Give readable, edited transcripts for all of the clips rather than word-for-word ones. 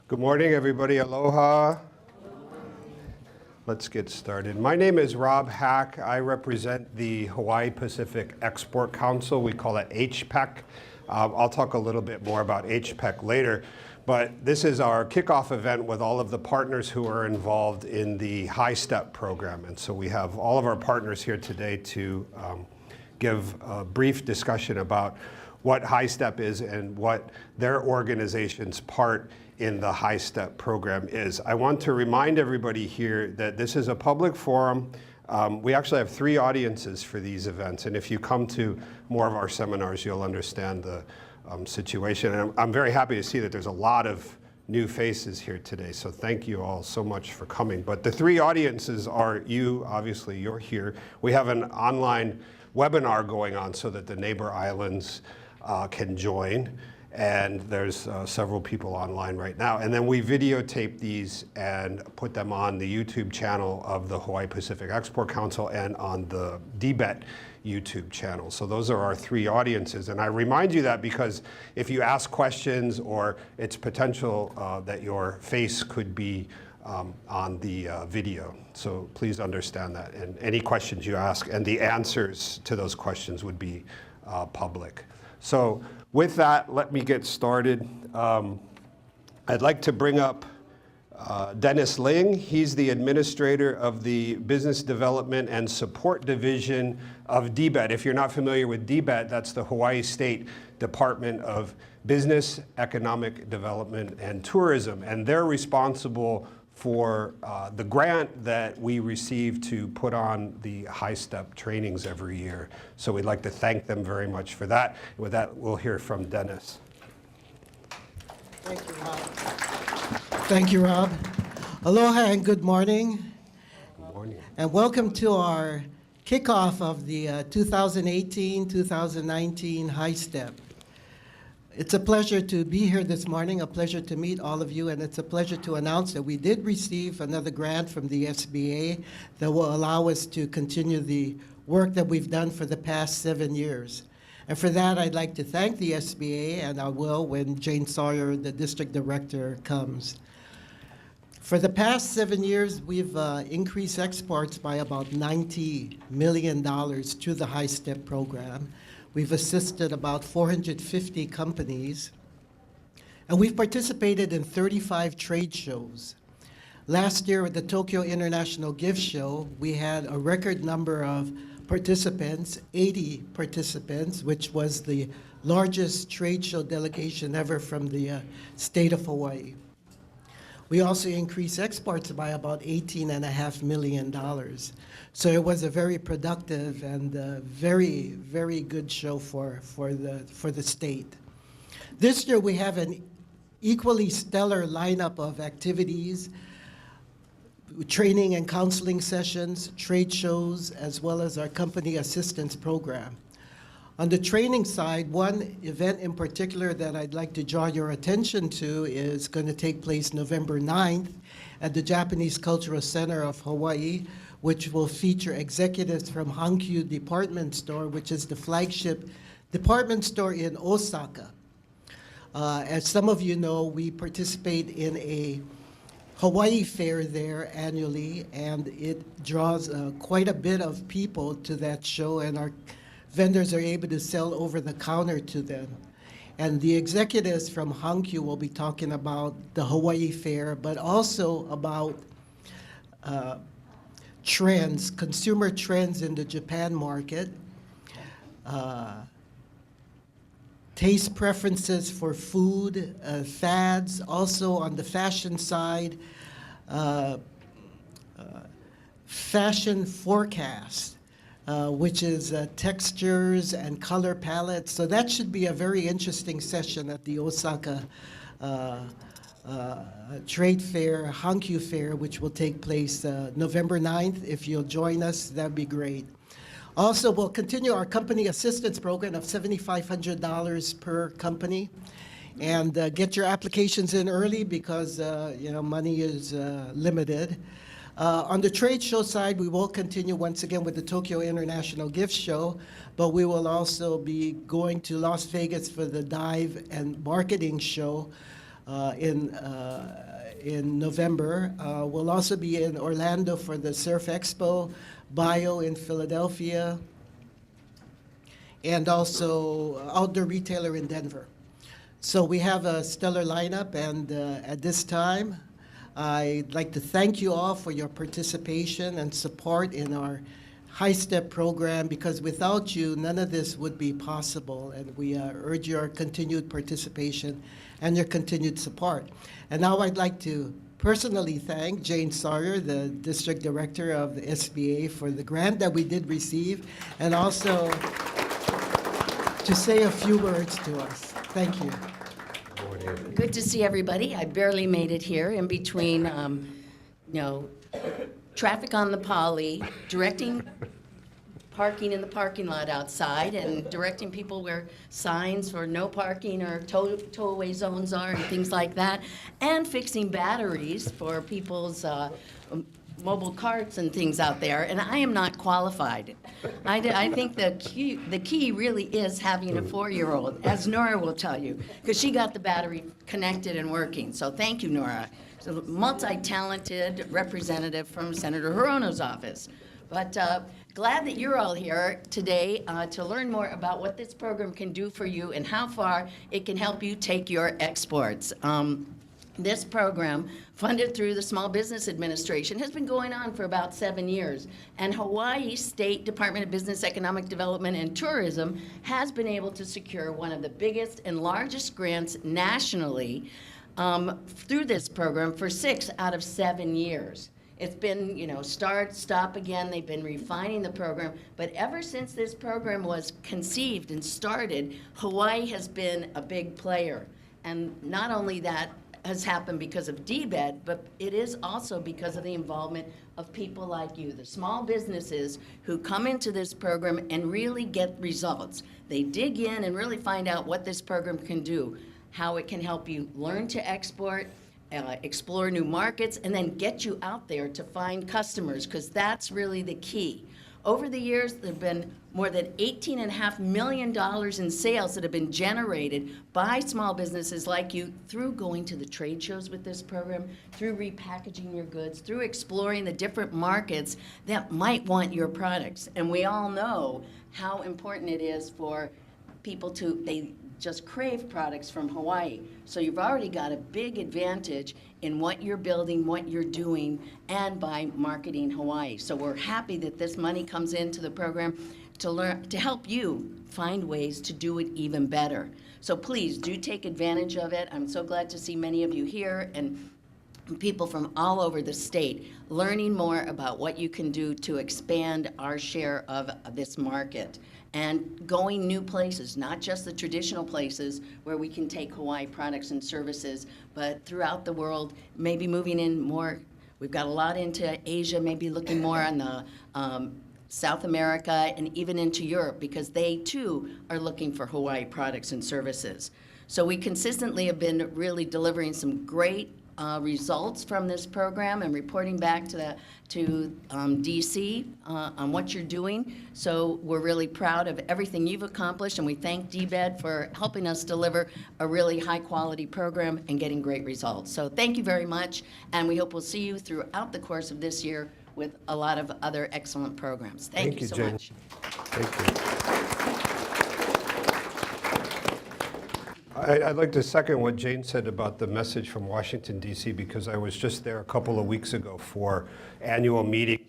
Good morning, everybody. Aloha. Let's get started. My name is Rob Hack. I represent the Hawaii Pacific Export Council. We call it HPEC. I'll talk a little bit more about HPEC later, but this is our kickoff event with all of the partners who are involved in the HiSTEP program. And so we have all of our partners here today to give a brief discussion about what HiSTEP is and what their organization's part in the HiSTEP program is. I want to remind everybody here that this is a public forum. We actually have 3 audiences for these events, and if you come to more of our seminars, you'll understand the situation. And I'm very happy to see that there's a lot of new faces here today, so thank you all so much for coming. But the 3 audiences are you, obviously you're here. We have an online webinar going on so that the neighbor islands can join. And there's several people online right now. And then we videotape these and put them on the YouTube channel of the Hawaii Pacific Export Council and on the DBET YouTube channel. So those are our 3 audiences. And I remind you that because if you ask questions or it's potential that your face could be on the video. So please understand that. And any questions you ask and the answers to those questions would be public. So with that, let me get started. I'd like to bring up Dennis Ling. He's the administrator of the Business Development and Support Division of DBET. If you're not familiar with DBET, that's the Hawaii State Department of Business, Economic Development, and Tourism. And they're responsible for the grant that we receive to put on the HiSTEP trainings every year. So we'd like to thank them very much for that. With that, we'll hear from Dennis. Thank you, Rob. Thank you, Rob. Aloha and good morning. Good morning. And welcome to our kickoff of the 2018-2019 HiSTEP. It's a pleasure to be here this morning, a pleasure to meet all of you, and it's a pleasure to announce that we did receive another grant from the SBA that will allow us to continue the work that we've done for the past 7 years. And for that, I'd like to thank the SBA, and I will when Jane Sawyer, the district director, comes. For the past 7 years, we've increased exports by about $90 million through the HiSTEP program. We've assisted about 450 companies, and we've participated in 35 trade shows. Last year at the Tokyo International Gift Show, we had a record number of participants, 80 participants, which was the largest trade show delegation ever from the state of Hawaii. We also increased exports by about $18.5 million. So it was a very productive and very, very good show for the state. This year we have an equally stellar lineup of activities, training and counseling sessions, trade shows, as well as our company assistance program. On the training side, one event in particular that I'd like to draw your attention to is going to take place November 9th at the Japanese Cultural Center of Hawaii, which will feature executives from Hankyu Department Store, which is the flagship department store in Osaka. As some of you know, we participate in a Hawaii fair there annually, and it draws quite a bit of people to that show, and our vendors are able to sell over the counter to them. And the executives from Hankyu will be talking about the Hawaii Fair, but also about trends, consumer trends in the Japan market, taste preferences for food, fads, also on the fashion side, fashion forecast, which is textures and color palettes. So that should be a very interesting session at the Osaka Trade Fair, Hankyu Fair, which will take place November 9th. If you'll join us, that'd be great. Also, we'll continue our company assistance program of $7,500 per company. And get your applications in early because money is limited. On the trade show side, we will continue once again with the Tokyo International Gift Show, but we will also be going to Las Vegas for the Dive and Marketing Show in November. We'll also be in Orlando for the Surf Expo, Bio in Philadelphia, and also Outdoor Retailer in Denver. So we have a stellar lineup, and at this time, I'd like to thank you all for your participation and support in our HiSTEP program, because without you, none of this would be possible, and we urge your continued participation and your continued support. And now I'd like to personally thank Jane Sawyer, the District Director of the SBA, for the grant that we did receive, and also to say a few words to us. Thank you. Good to see everybody. I barely made it here in between, traffic on the Poly, directing parking in the parking lot outside, and directing people where signs for no parking or tow-away zones are and things like that, and fixing batteries for people's mobile carts and things out there, and I am not qualified. I think the key really is having a 4-year-old, as Nora will tell you, because she got the battery connected and working. So thank you, Nora. So multi-talented representative from Senator Hirono's office. But glad that you're all here today to learn more about what this program can do for you and how far it can help you take your exports. This program, funded through the Small Business Administration, has been going on for about 7 years. And Hawaii State Department of Business, Economic Development, and Tourism has been able to secure one of the biggest and largest grants nationally through this program for 6 out of 7 years. It's been, start, stop again. They've been refining the program. But ever since this program was conceived and started, Hawaii has been a big player. And not only that has happened because of DBED, but it is also because of the involvement of people like you, the small businesses who come into this program and really get results. They dig in and really find out what this program can do, how it can help you learn to export, explore new markets, and then get you out there to find customers, because that's really the key. Over the years, there have been more than $18.5 million in sales that have been generated by small businesses like you through going to the trade shows with this program, through repackaging your goods, through exploring the different markets that might want your products. And we all know how important it is for people they just crave products from Hawaii. So you've already got a big advantage in what you're building, what you're doing, and by marketing Hawaii. So we're happy that this money comes into the program to help you find ways to do it even better. So please do take advantage of it. I'm so glad to see many of you here and people from all over the state learning more about what you can do to expand our share of this market and going new places, not just the traditional places where we can take Hawaii products and services, but throughout the world, maybe moving in more. We've got a lot into Asia, maybe looking more on the South America and even into Europe, because they too are looking for Hawaii products and services. So we consistently have been really delivering some great results from this program and reporting back to DC on what you're doing. So we're really proud of everything you've accomplished, and we thank DBED for helping us deliver a really high quality program and getting great results. So thank you very much, and we hope we'll see you throughout the course of this year with a lot of other excellent programs. Thank you so Jane. much. Thank you. I'd like to second what Jane said about the message from Washington, D.C., because I was just there a couple of weeks ago for annual meetings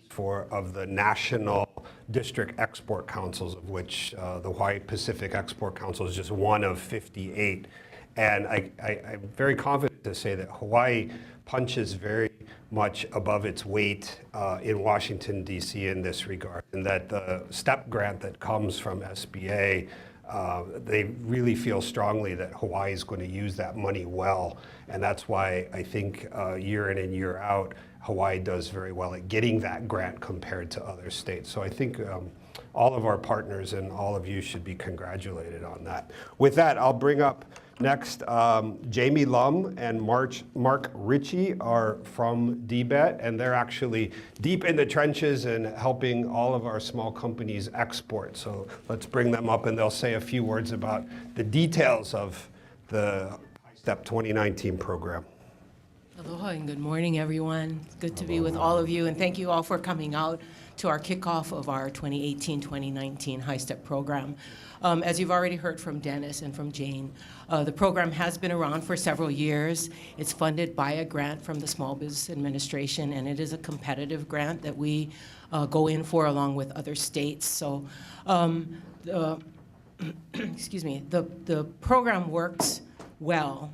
of the National District Export Councils, of which the Hawaii Pacific Export Council is just one of 58. And I'm very confident to say that Hawaii punches very much above its weight in Washington, D.C. in this regard, and that the STEP grant that comes from SBA, they really feel strongly that Hawaii is going to use that money well, and that's why I think year in and year out, Hawaii does very well at getting that grant compared to other states. So I think all of our partners and all of you should be congratulated on that. With that, I'll bring up next Jamie Lum and Mark Ritchie are from DBET, and they're actually deep in the trenches and helping all of our small companies export. So let's bring them up, and they'll say a few words about the details of the HiSTEP 2019 program. Aloha and good morning, everyone. It's good to be with all of you, and thank you all for coming out to our kickoff of our 2018-2019 HiSTEP program. As you've already heard from Dennis and from Jane, the program has been around for several years. It's funded by a grant from the Small Business Administration, and it is a competitive grant that we go in for along with other states. So, excuse me, the program works well.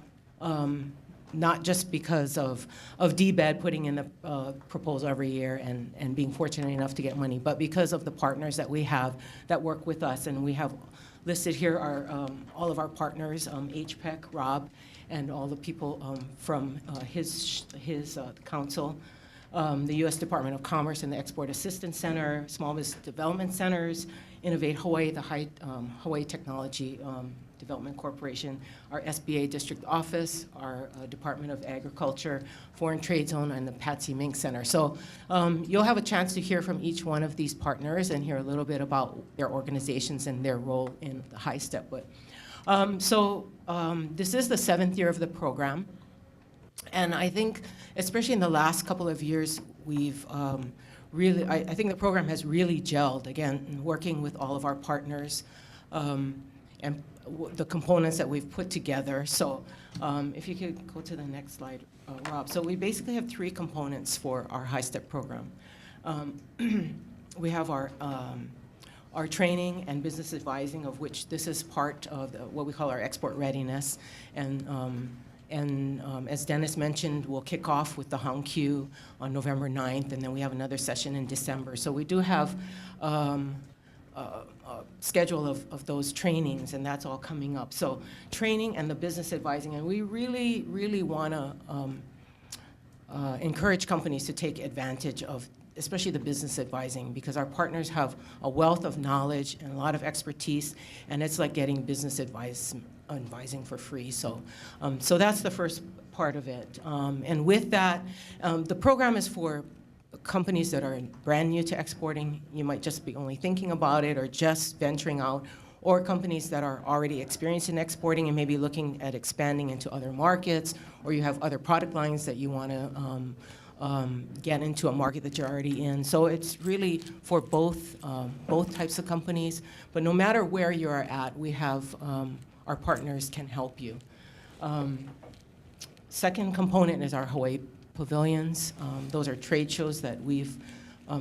Not just because of DBED putting in a proposal every year and being fortunate enough to get money, but because of the partners that we have that work with us. And we have listed here are all of our partners, HPEC, Rob, and all the people from his council, the U.S. Department of Commerce and the Export Assistance Center, Small Business Development Centers, Innovate Hawaii, the Hawaii Technology Development Corporation, our SBA District Office, our Department of Agriculture, Foreign Trade Zone, and the Patsy Mink Center. So you'll have a chance to hear from each one of these partners and hear a little bit about their organizations and their role in the HiSTEP. This is the 7th year of the program. And I think, especially in the last couple of years, we've I think the program has really gelled, again, working with all of our partners and the components that we've put together. So if you could go to the next slide, Rob. So we basically have 3 components for our HiSTEP program. We have our training and business advising, of which this is part of what we call our export readiness. And as Dennis mentioned, we'll kick off with the HONQ on November 9th, and then we have another session in December. So we do have schedule of those trainings, and that's all coming up. So training and the business advising, and we really, really want to encourage companies to take advantage of especially the business advising, because our partners have a wealth of knowledge and a lot of expertise, and it's like getting business advising for free. So, so that's the first part of it. And with that, the program is for companies that are brand new to exporting. You might just be only thinking about it or just venturing out, or companies that are already experienced in exporting and maybe looking at expanding into other markets, or you have other product lines that you want to get into a market that you're already in. So it's really for both types of companies. But no matter where you're at, we have our partners can help you. Second component is our Hawaii pavilions. Those are trade shows that we've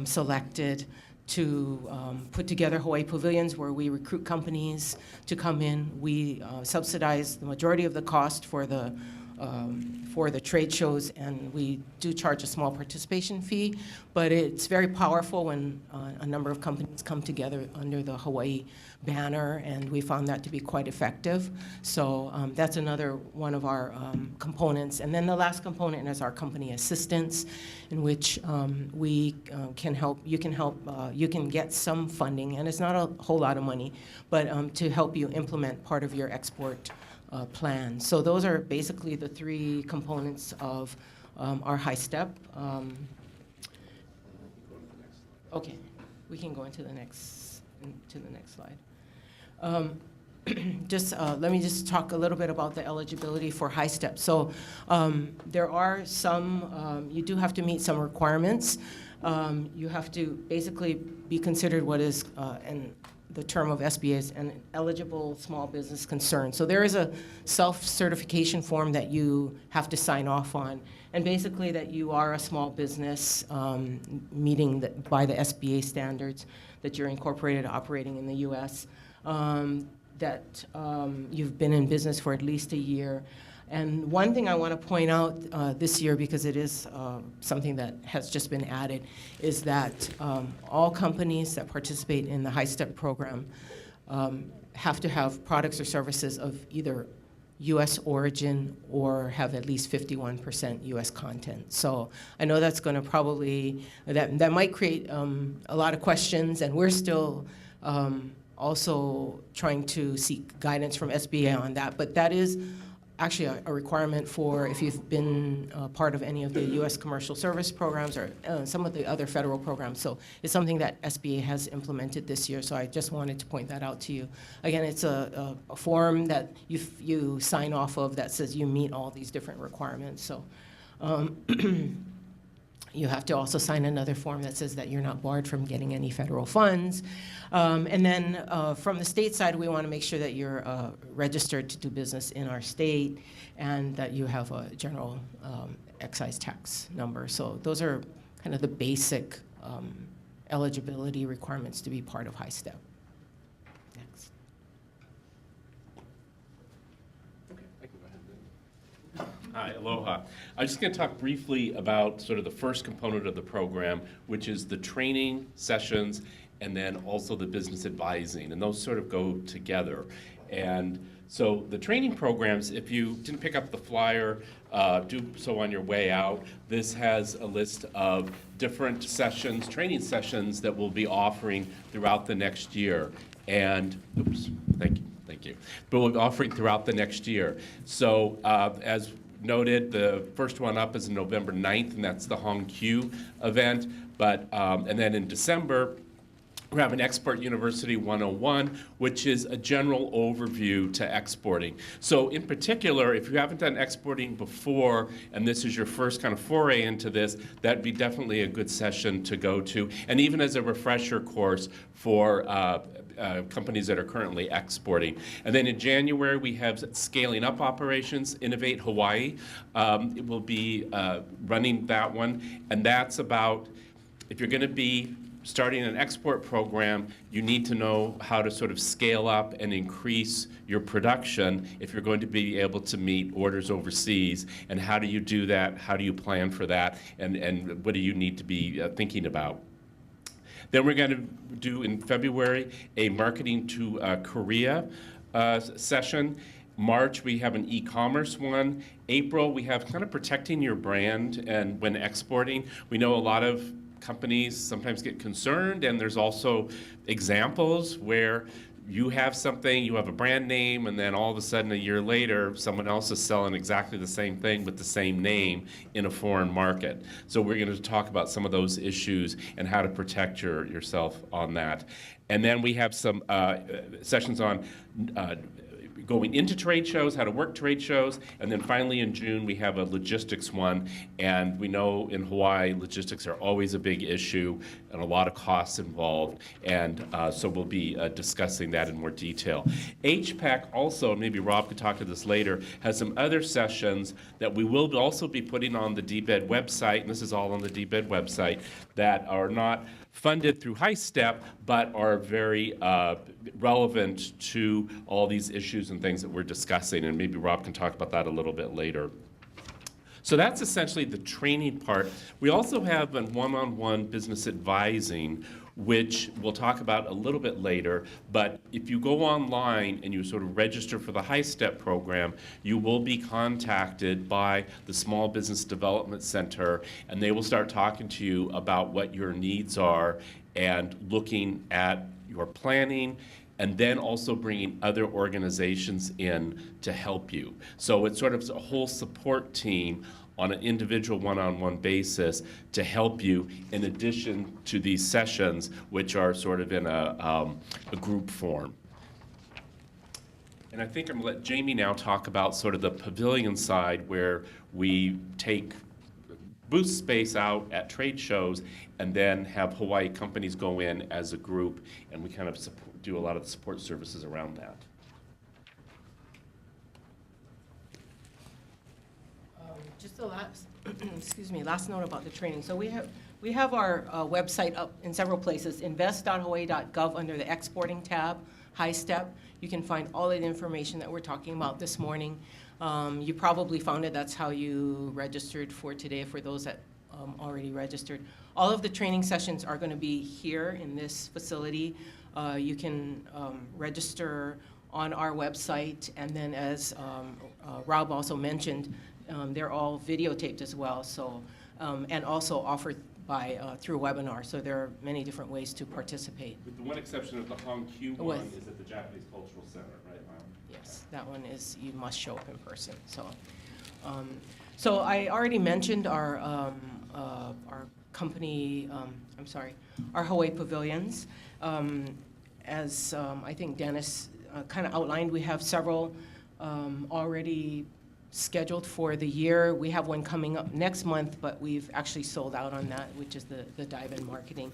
selected to put together Hawaii pavilions where we recruit companies to come in. We subsidize the majority of the cost for the trade shows, and we do charge a small participation fee, but it's very powerful when a number of companies come together under the Hawaii banner, and we found that to be quite effective. So that's another one of our components. And then the last component is our company assistance, in which we can help, you can get some funding, and it's not a whole lot of money, but to help you implement part of your export plan. So those are basically the 3 components of our HiSTEP. Okay, we can go into the next slide. Let me just talk a little bit about the eligibility for HiSTEP. So there are some, you do have to meet some requirements. You have to basically be considered what is the term of SBA is an eligible small business concern. So there is a self-certification form that you have to sign off on, and basically that you are a small business meeting by the SBA standards, that you're incorporated operating in the U.S., that you've been in business for at least a year. And one thing I want to point out this year, because it is something that has just been added, is that all companies that participate in the HiSTEP program have to have products or services of either U.S. origin or have at least 51% U.S. content. So I know that's going to probably, that might create a lot of questions, and we're still also trying to seek guidance from SBA on that. But that is actually a requirement for if you've been part of any of the U.S. commercial service programs or some of the other federal programs. So it's something that SBA has implemented this year, so I just wanted to point that out to you. Again, it's a form that you sign off of that says you meet all these different requirements. So you have to also sign another form that says that you're not barred from getting any federal funds. And then from the state side, we want to make sure that you're registered to do business in our state and that you have a general excise tax number. So those are kind of the basic eligibility requirements to be part of HiSTEP. Next. Hi, aloha. I'm just going to talk briefly about sort of the first component of the program, which is the training sessions and then also the business advising, and those sort of go together. And so the training programs, if you didn't pick up the flyer, do so on your way out. This has a list of different sessions, training sessions that we'll be offering throughout the next year. And, oops, thank you. But we'll be offering throughout the next year. So as noted, the first one up is November 9th, and that's the Hong Q event. But, and then in December, we have an Export University 101, which is a general overview to exporting. So in particular, if you haven't done exporting before, and this is your first kind of foray into this, that'd be definitely a good session to go to. And even as a refresher course for companies that are currently exporting. And then in January, we have Scaling Up Operations, Innovate Hawaii. It will be running that one. And that's about, if you're going to be starting an export program, you need to know how to sort of scale up and increase your production if you're going to be able to meet orders overseas. And how do you do that? How do you plan for that? And what do you need to be thinking about? Then we're going to do in February a Marketing to Korea session. March, we have an e-commerce one. April, we have kind of protecting your brand and when exporting. We know a lot of companies sometimes get concerned, and there's also examples where you have something, you have a brand name, and then all of a sudden a year later, someone else is selling exactly the same thing with the same name in a foreign market. So we're going to talk about some of those issues and how to protect yourself on that. And then we have some sessions on going into trade shows, how to work trade shows, and then finally in June we have a logistics one, and we know in Hawaii logistics are always a big issue and a lot of costs involved, and so we'll be discussing that in more detail. HPEC also, maybe Rob could talk to this later, has some other sessions that we will also be putting on the DBED website, and this is all on the DBED website, that are not funded through HiSTEP, but are very relevant to all these issues and things that we're discussing, and maybe Rob can talk about that a little bit later. So that's essentially the training part. We also have a one-on-one business advising, which we'll talk about a little bit later, but if you go online and you sort of register for the HiSTEP program, you will be contacted by the Small Business Development Center, and they will start talking to you about what your needs are and looking at your planning, and then also bringing other organizations in to help you. So it's sort of a whole support team on an individual one-on-one basis to help you in addition to these sessions, which are sort of in a group form. And I think I'm going to let Jamie now talk about sort of the pavilion side where we take booth space out at trade shows and then have Hawaii companies go in as a group, and we kind of do a lot of the support services around that. Just the last, last note about the training. So we have our website up in several places. Invest.Hawaii.Gov under the exporting tab, HiSTEP. You can find all of the information that we're talking about this morning. You probably found it. That's how you registered for today. For those that already registered, all of the training sessions are going to be here in this facility. You can register on our website, and then as Rob also mentioned, they're all videotaped as well, so and also offered by through webinar. So there are many different ways to participate. With the one exception of the Hong Q one is at the Japanese Cultural Center, right, Mom? Yes, that one is, you must show up in person, so. So I already mentioned our company, our Hawaii pavilions. As I think Dennis kind of outlined, we have several already scheduled for the year. We have one coming up next month, but we've actually sold out on that, which is the dive-in marketing.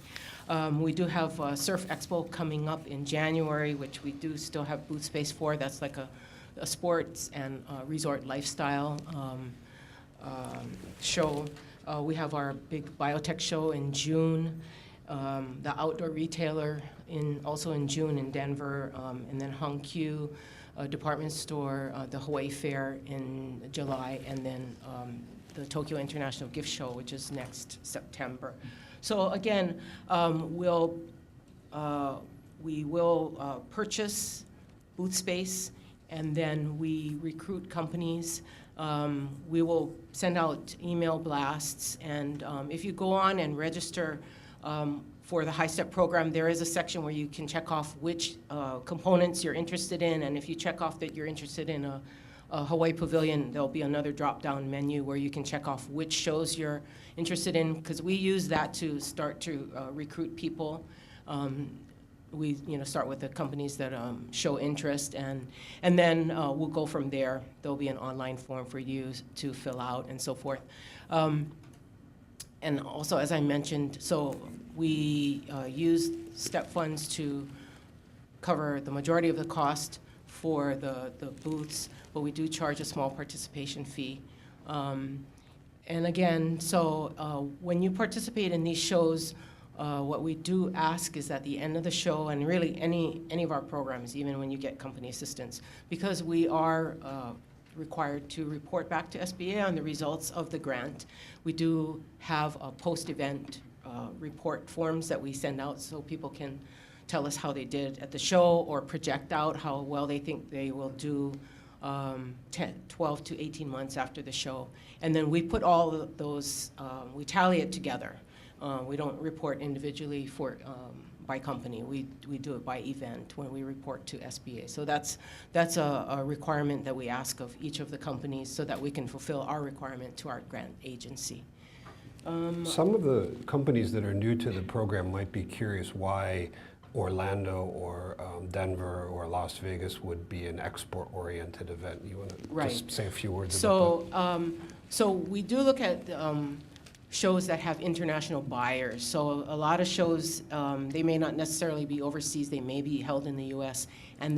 We do have Surf Expo coming up in January, which we do still have booth space for. That's like a sports and resort lifestyle show. We have our big biotech show in June, the outdoor retailer also in June in Denver, and then Hongqiu department store, the Hawaii Fair in July, and then the Tokyo International Gift Show, which is next September. So again, we will purchase booth space, and then we recruit companies. We will send out email blasts, and if you go on and register for the HiSTEP program, there is a section where you can check off which components you're interested in, and if you check off that you're interested in a Hawaii pavilion, there'll be another drop-down menu where you can check off which shows you're interested in, because we use that to start to recruit people. We start with the companies that show interest, and then we'll go from there. There'll be an online form for you to fill out and so forth. And also, as I mentioned, so we use STEP funds to cover the majority of the cost for the booths, but we do charge a small participation fee. And again, so when you participate in these shows, what we do ask is at the end of the show, and really any of our programs, even when you get company assistance, because we are required to report back to SBA on the results of the grant, we do have a post-event report forms that we send out so people can tell us how they did at the show or project out how well they think they will do 12 to 18 months after the show. And then we put all of those, we tally it together. We don't report individually by company. We do it by event when we report to SBA. So that's a requirement that we ask of each of the companies so that we can fulfill our requirement to our grant agency. Some of the companies that are new to the program might be curious why Orlando or Denver or Las Vegas would be an export-oriented event. You want to just say a few words about that? So we do look at shows that have international buyers. So a lot of shows, they may not necessarily be overseas, they may be held in the US, and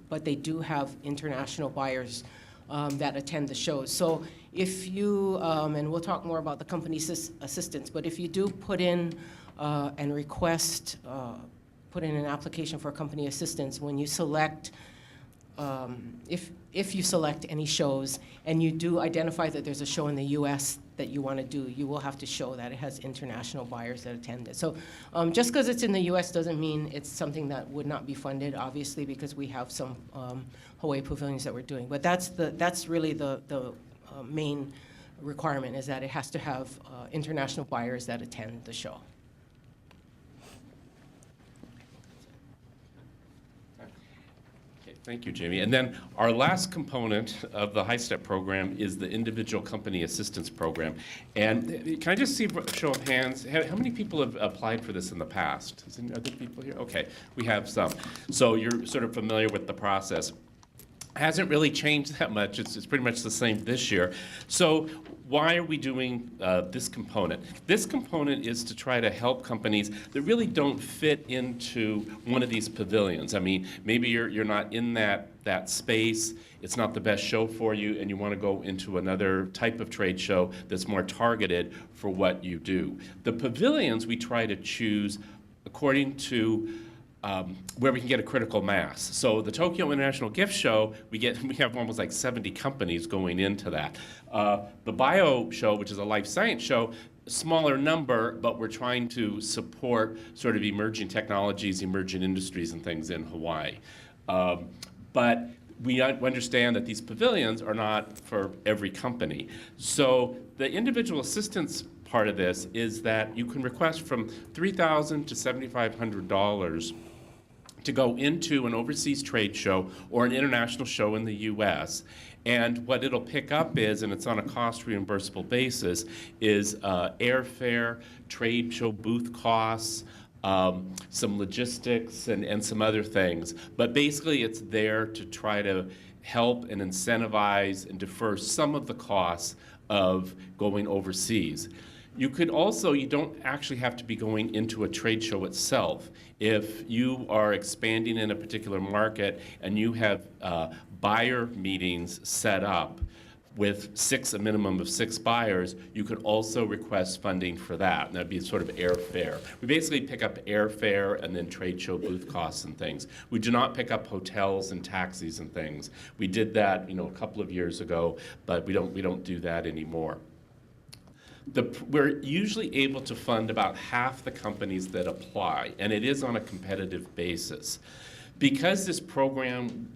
but they do have international buyers that attend the shows. So if you, and we'll talk more about the company assistance, but if you do put in and request, put in an application for company assistance, when you select, if you select any shows and you do identify that there's a show in the US that you want to do, you will have to show that it has international buyers that attend it. So just because it's in the US doesn't mean it's something that would not be funded, obviously, because we have some Hawaii pavilions that we're doing. But that's really the main requirement, is that it has to have international buyers that attend the show. Thank you, Jamie. And then our last component of the HiSTEP program is the Individual Company Assistance Program. And can I just see a show of hands? How many people have applied for this in the past? Are there people here? Okay, we have some. So you're sort of familiar with the process. Hasn't really changed that much. It's pretty much the same this year. So why are we doing this component? This component is to try to help companies that really don't fit into one of these pavilions. I mean, maybe you're not in that space, it's not the best show for you, and you want to go into another type of trade show that's more targeted for what you do. The pavilions we try to choose according to where we can get a critical mass. So the Tokyo International Gift Show, we have almost like 70 companies going into that. The Bio Show, which is a life science show, smaller number, but we're trying to support sort of emerging technologies, emerging industries and things in Hawaii. But we understand that these pavilions are not for every company. So the individual assistance part of this is that you can request from $3,000 to $7,500 to go into an overseas trade show or an international show in the U.S. And what it'll pick up is, and it's on a cost reimbursable basis, is airfare, trade show booth costs, some logistics, and some other things. But basically it's there to try to help and incentivize and defer some of the costs of going overseas. You could also, you don't actually have to be going into a trade show itself. If you are expanding in a particular market and you have buyer meetings set up with a minimum of 6 buyers, you could also request funding for that, and that'd be sort of airfare. We basically pick up airfare and then trade show booth costs and things. We do not pick up hotels and taxis and things. We did that, a couple of years ago, but we don't do that anymore. We're usually able to fund about half the companies that apply, and it is on a competitive basis. Because this program,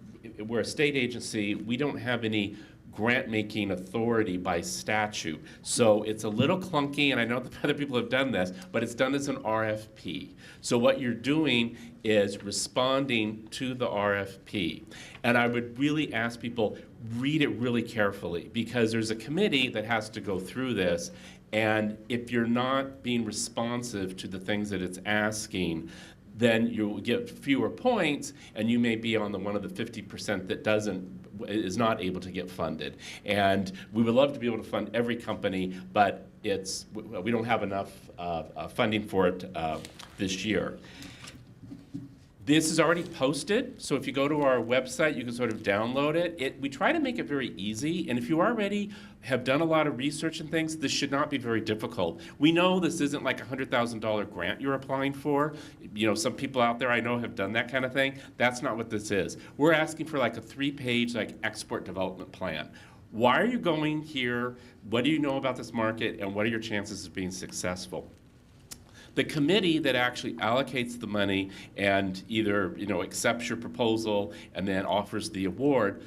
we're a state agency, we don't have any grant-making authority by statute. So it's a little clunky, and I know that other people have done this, but it's done as an RFP. So what you're doing is responding to the RFP. And I would really ask people, read it really carefully, because there's a committee that has to go through this, and if you're not being responsive to the things that it's asking, then you'll get fewer points, and you may be on one of the 50% that is not able to get funded. And we would love to be able to fund every company, but we don't have enough funding for it this year. This is already posted, so if you go to our website, you can sort of download it. We try to make it very easy, and if you already have done a lot of research and things, this should not be very difficult. We know this isn't like a $100,000 grant you're applying for. Some people out there I know have done that kind of thing. That's not what this is. We're asking for like a 3-page export development plan. Why are you going here? What do you know about this market, and what are your chances of being successful? The committee that actually allocates the money and either accepts your proposal and then offers the award,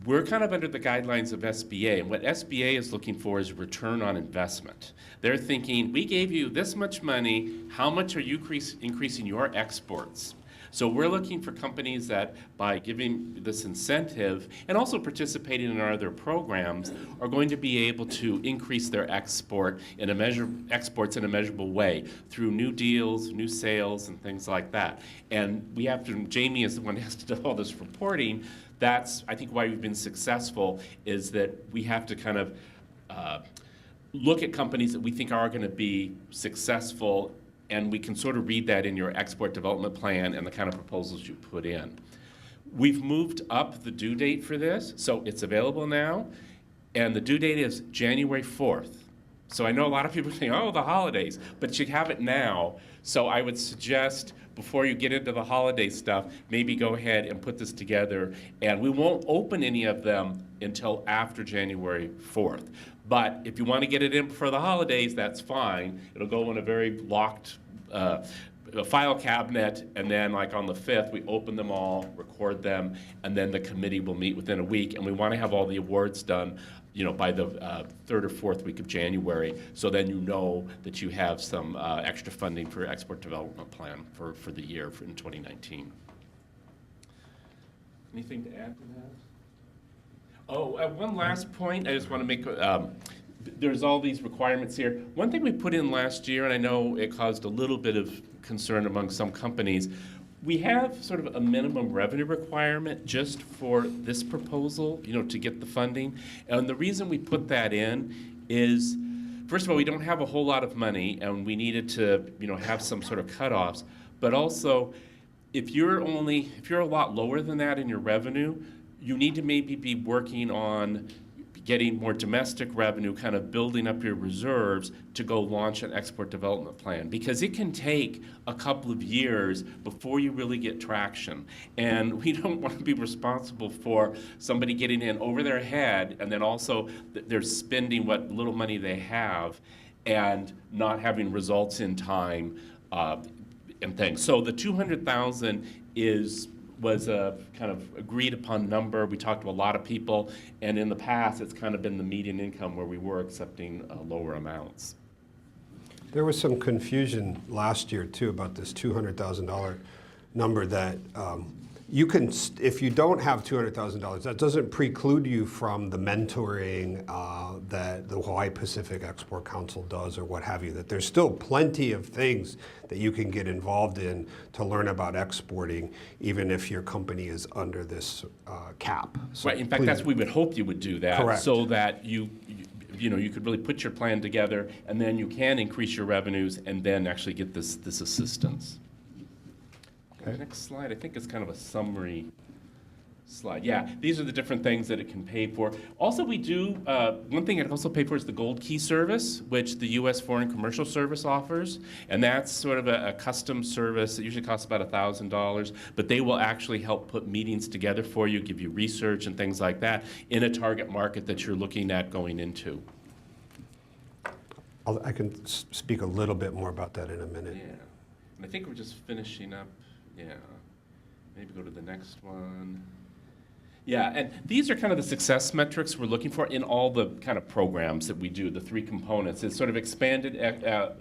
we're kind of under the guidelines of SBA, and what SBA is looking for is return on investment. They're thinking, we gave you this much money, how much are you increasing your exports? So we're looking for companies that, by giving this incentive and also participating in our other programs, are going to be able to increase their exports in a measurable way through new deals, new sales, and things like that. And Jamie is the one who has to do all this reporting. That's, I think, why we've been successful, is that we have to kind of look at companies that we think are going to be successful, and we can sort of read that in your export development plan and the kind of proposals you put in. We've moved up the due date for this, so it's available now, and the due date is January 4th. So I know a lot of people think, oh, the holidays, but you have it now. So I would suggest, before you get into the holiday stuff, maybe go ahead and put this together, and we won't open any of them until after January 4th. But if you want to get it in before the holidays, that's fine. It'll go in a very locked file cabinet, and then on the 5th, we open them all, record them, and then the committee will meet within a week, and we want to have all the awards done by the 3rd or 4th week of January, so then that you have some extra funding for export development plan for the year in 2019. Anything to add to that? Oh, one last point I just want to make. There's all these requirements here. One thing we put in last year, and I know it caused a little bit of concern among some companies, we have sort of a minimum revenue requirement just for this proposal, to get the funding. And the reason we put that in is, first of all, we don't have a whole lot of money, and we needed to, have some sort of cutoffs. But also, if you're a lot lower than that in your revenue, you need to maybe be working on getting more domestic revenue, kind of building up your reserves to go launch an export development plan, because it can take a couple of years before you really get traction. And we don't want to be responsible for somebody getting in over their head, and then also they're spending what little money they have and not having results in time and things. So the $200,000 was a kind of agreed upon number. We talked to a lot of people, and in the past it's kind of been the median income where we were accepting lower amounts. There was some confusion last year too about this $200,000 number that you can, if you don't have $200,000, that doesn't preclude you from the mentoring that the Hawaii Pacific Export Council does or what have you, that there's still plenty of things that you can get involved in to learn about exporting, even if your company is under this cap. So Right, in fact, please- that's, we would hope you would do that. Correct. So that you could really put your plan together, and then you can increase your revenues and then actually get this assistance. Okay. Next slide, I think it's kind of a summary slide. Yeah, these are the different things that it can pay for. Also, we do, one thing it also pay for is the Gold Key service, which the U.S. Foreign Commercial Service offers. And that's sort of a custom service. It usually costs about $1,000, but they will actually help put meetings together for you, give you research and things like that in a target market that you're looking at going into. I can speak a little bit more about that in a minute. Yeah, and I think we're just finishing up, yeah. Maybe go to the next one. Yeah, and these are kind of the success metrics we're looking for in all the kind of programs that we do, the three components. It's sort of expanded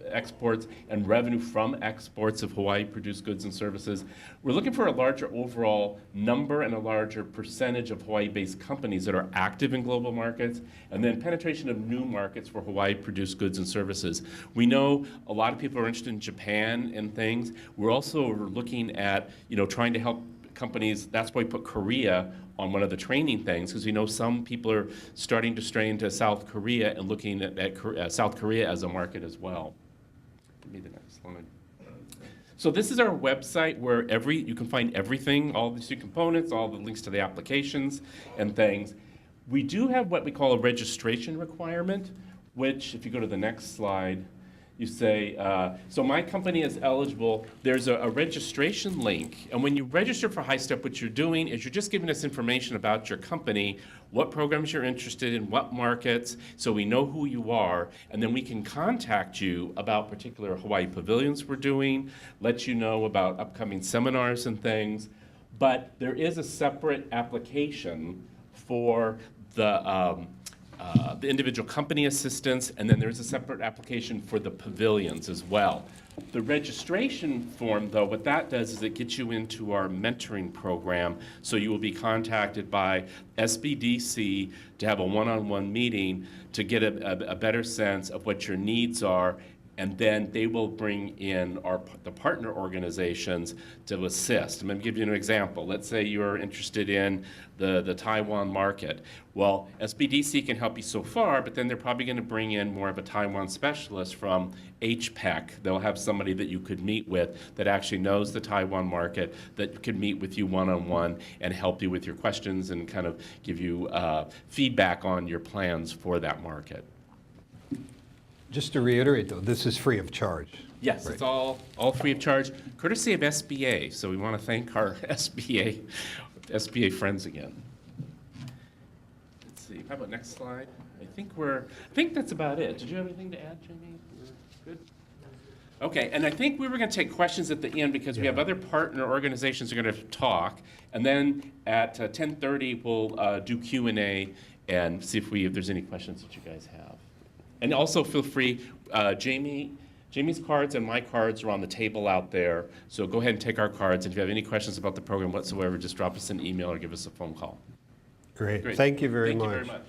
exports and revenue from exports of Hawaii-produced goods and services. We're looking for a larger overall number and a larger percentage of Hawaii-based companies that are active in global markets, and then penetration of new markets for Hawaii-produced goods and services. We know a lot of people are interested in Japan and things. We're also looking at, trying to help companies. That's why we put Korea on one of the training things, because we know some people are starting to stray into South Korea and looking at South Korea as a market as well. Give me the next slide. So this is our website where you can find everything, all these two components, all the links to the applications and things. We do have what we call a registration requirement, which, if you go to the next slide, you say, so my company is eligible. There's a registration link. And when you register for HiSTEP, what you're doing is you're just giving us information about your company, what programs you're interested in, what markets, so we know who you are. And then we can contact you about particular Hawaii pavilions we're doing, let you know about upcoming seminars and things. But there is a separate application for the individual company assistance, and then there's a separate application for the pavilions as well. The registration form, though, what that does is it gets you into our mentoring program, so you will be contacted by SBDC to have a one-on-one meeting to get a better sense of what your needs are, and then they will bring in the partner organizations to assist. I'm going to give you an example. Let's say you're interested in the Taiwan market. Well, SBDC can help you so far, but then they're probably going to bring in more of a Taiwan specialist from HPEC. They'll have somebody that you could meet with that actually knows the Taiwan market, that could meet with you one-on-one and help you with your questions and kind of give you feedback on your plans for that market. Just to reiterate, though, this is free of charge. Yes, Right. it's all free of charge, courtesy of SBA. So we want to thank our SBA friends again. Let's see. How about next slide? I think that's about it. Did you have anything to add, Jamie? We're good. Okay, and I think we were going to take questions at the end because we have other partner organizations who are going to talk, and then at 10:30 we'll do Q&A and see if there's any questions that you guys have. And also feel free, Jamie's cards and my cards are on the table out there, so go ahead and take our cards. And if you have any questions about the program whatsoever, just drop us an email or give us a phone call. Great. Great. Thank you very Thank much. you very much.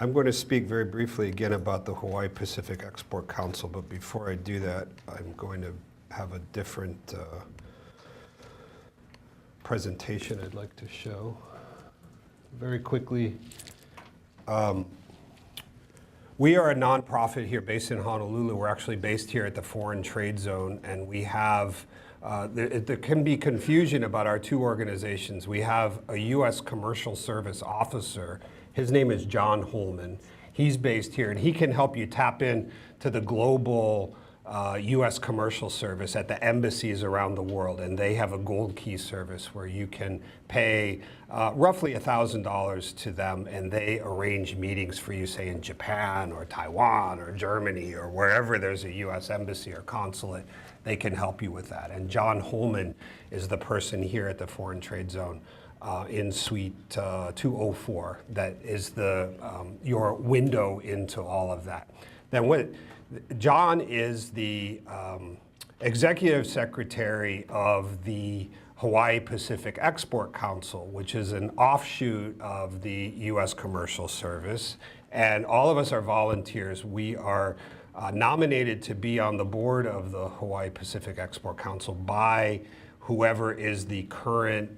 I'm going to speak very briefly again about the Hawaii Pacific Export Council, but before I do that, I'm going to have a different presentation I'd like to show. Very quickly, we are a nonprofit here based in Honolulu. We're actually based here at the Foreign Trade Zone, and we have, there can be confusion about our two organizations. We have a U.S. Commercial Service officer. His name is John Holman. He's based here, and he can help you tap in to the global U.S. commercial service at the embassies around the world, and they have a gold key service where you can pay roughly $1,000 to them, and they arrange meetings for you, say in Japan or Taiwan or Germany or wherever there's a U.S. embassy or consulate. They can help you with that. And John Holman is the person here at the Foreign Trade Zone in Suite 204 that is your window into all of that. then what? John is the executive secretary of the Hawaii Pacific Export Council, which is an offshoot of the U.S. Commercial Service. And all of us are volunteers. We are nominated to be on the board of the Hawaii Pacific Export Council by whoever is the current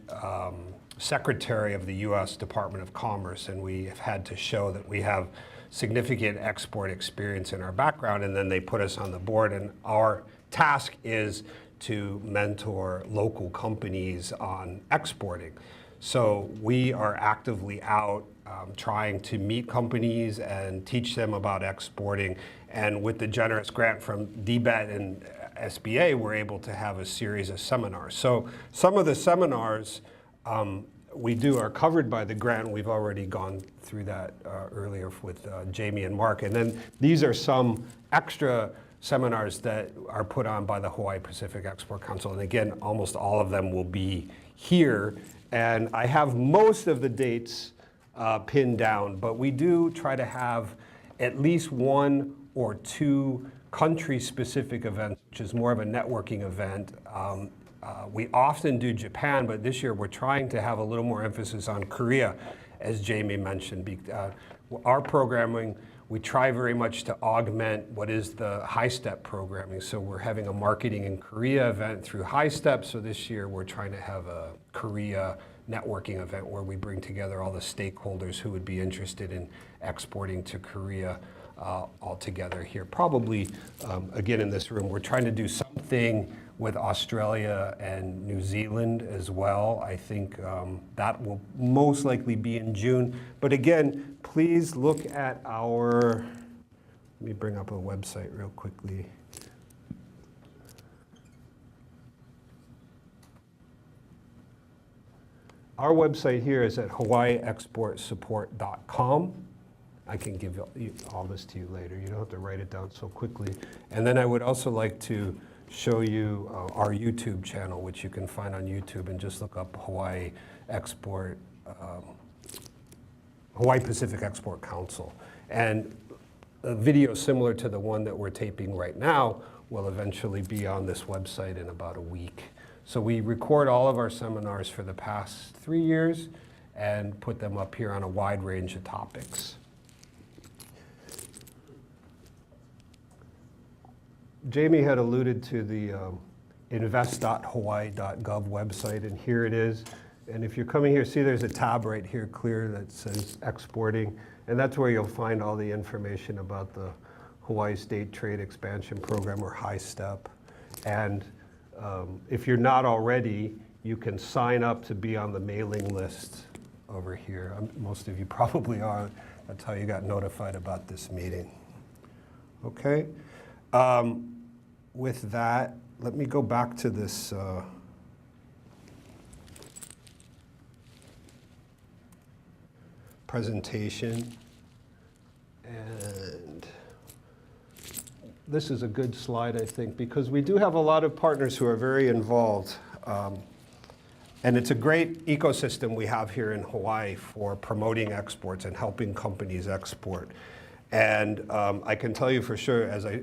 secretary of the U.S. Department of Commerce. And we have had to show that we have significant export experience in our background, and then they put us on the board. And our task is to mentor local companies on exporting. So we are actively out trying to meet companies and teach them about exporting. And with the generous grant from DBET and SBA, we're able to have a series of seminars. So some of the seminars we do are covered by the grant. We've already gone through that earlier with Jamie and Mark. And then these are some extra seminars that are put on by the Hawaii Pacific Export Council. And again, almost all of them will be here. And I have most of the dates pinned down, but we do try to have at least one or two country-specific events, which is more of a networking event. We often do Japan, but this year we're trying to have a little more emphasis on Korea, as Jamie mentioned. Our programming, we try very much to augment what is the HiSTEP programming. So we're having a marketing in Korea event through HiSTEP. So this year we're trying to have a Korea networking event where we bring together all the stakeholders who would be interested in exporting to Korea all together here. Probably, again, in this room, we're trying to do something with Australia and New Zealand as well. I think that will most likely be in June. But again, please look at our, let me bring up a website real quickly. Our website here is at hawaiiexportsupport.com. I can give all this to you later. You don't have to write it down so quickly. And then I would also like to show you our YouTube channel, which you can find on YouTube, and just look up Hawaii Pacific Export Council. And a video similar to the one that we're taping right now will eventually be on this website in about a week. So we record all of our seminars for the past 3 years and put them up here on a wide range of topics. Jamie had alluded to the Invest.Hawaii.Gov website, and here it is. And if you're coming here, see there's a tab right here clear that says exporting, and that's where you'll find all the information about the Hawaii State Trade Expansion Program, or HiSTEP. And if you're not already, you can sign up to be on the mailing list over here. Most of you probably are. That's how you got notified about this meeting. Okay. With that, let me go back to this presentation. And this is a good slide, I think, because we do have a lot of partners who are very involved. And it's a great ecosystem we have here in Hawaii for promoting exports and helping companies export. And I can tell you for sure, as I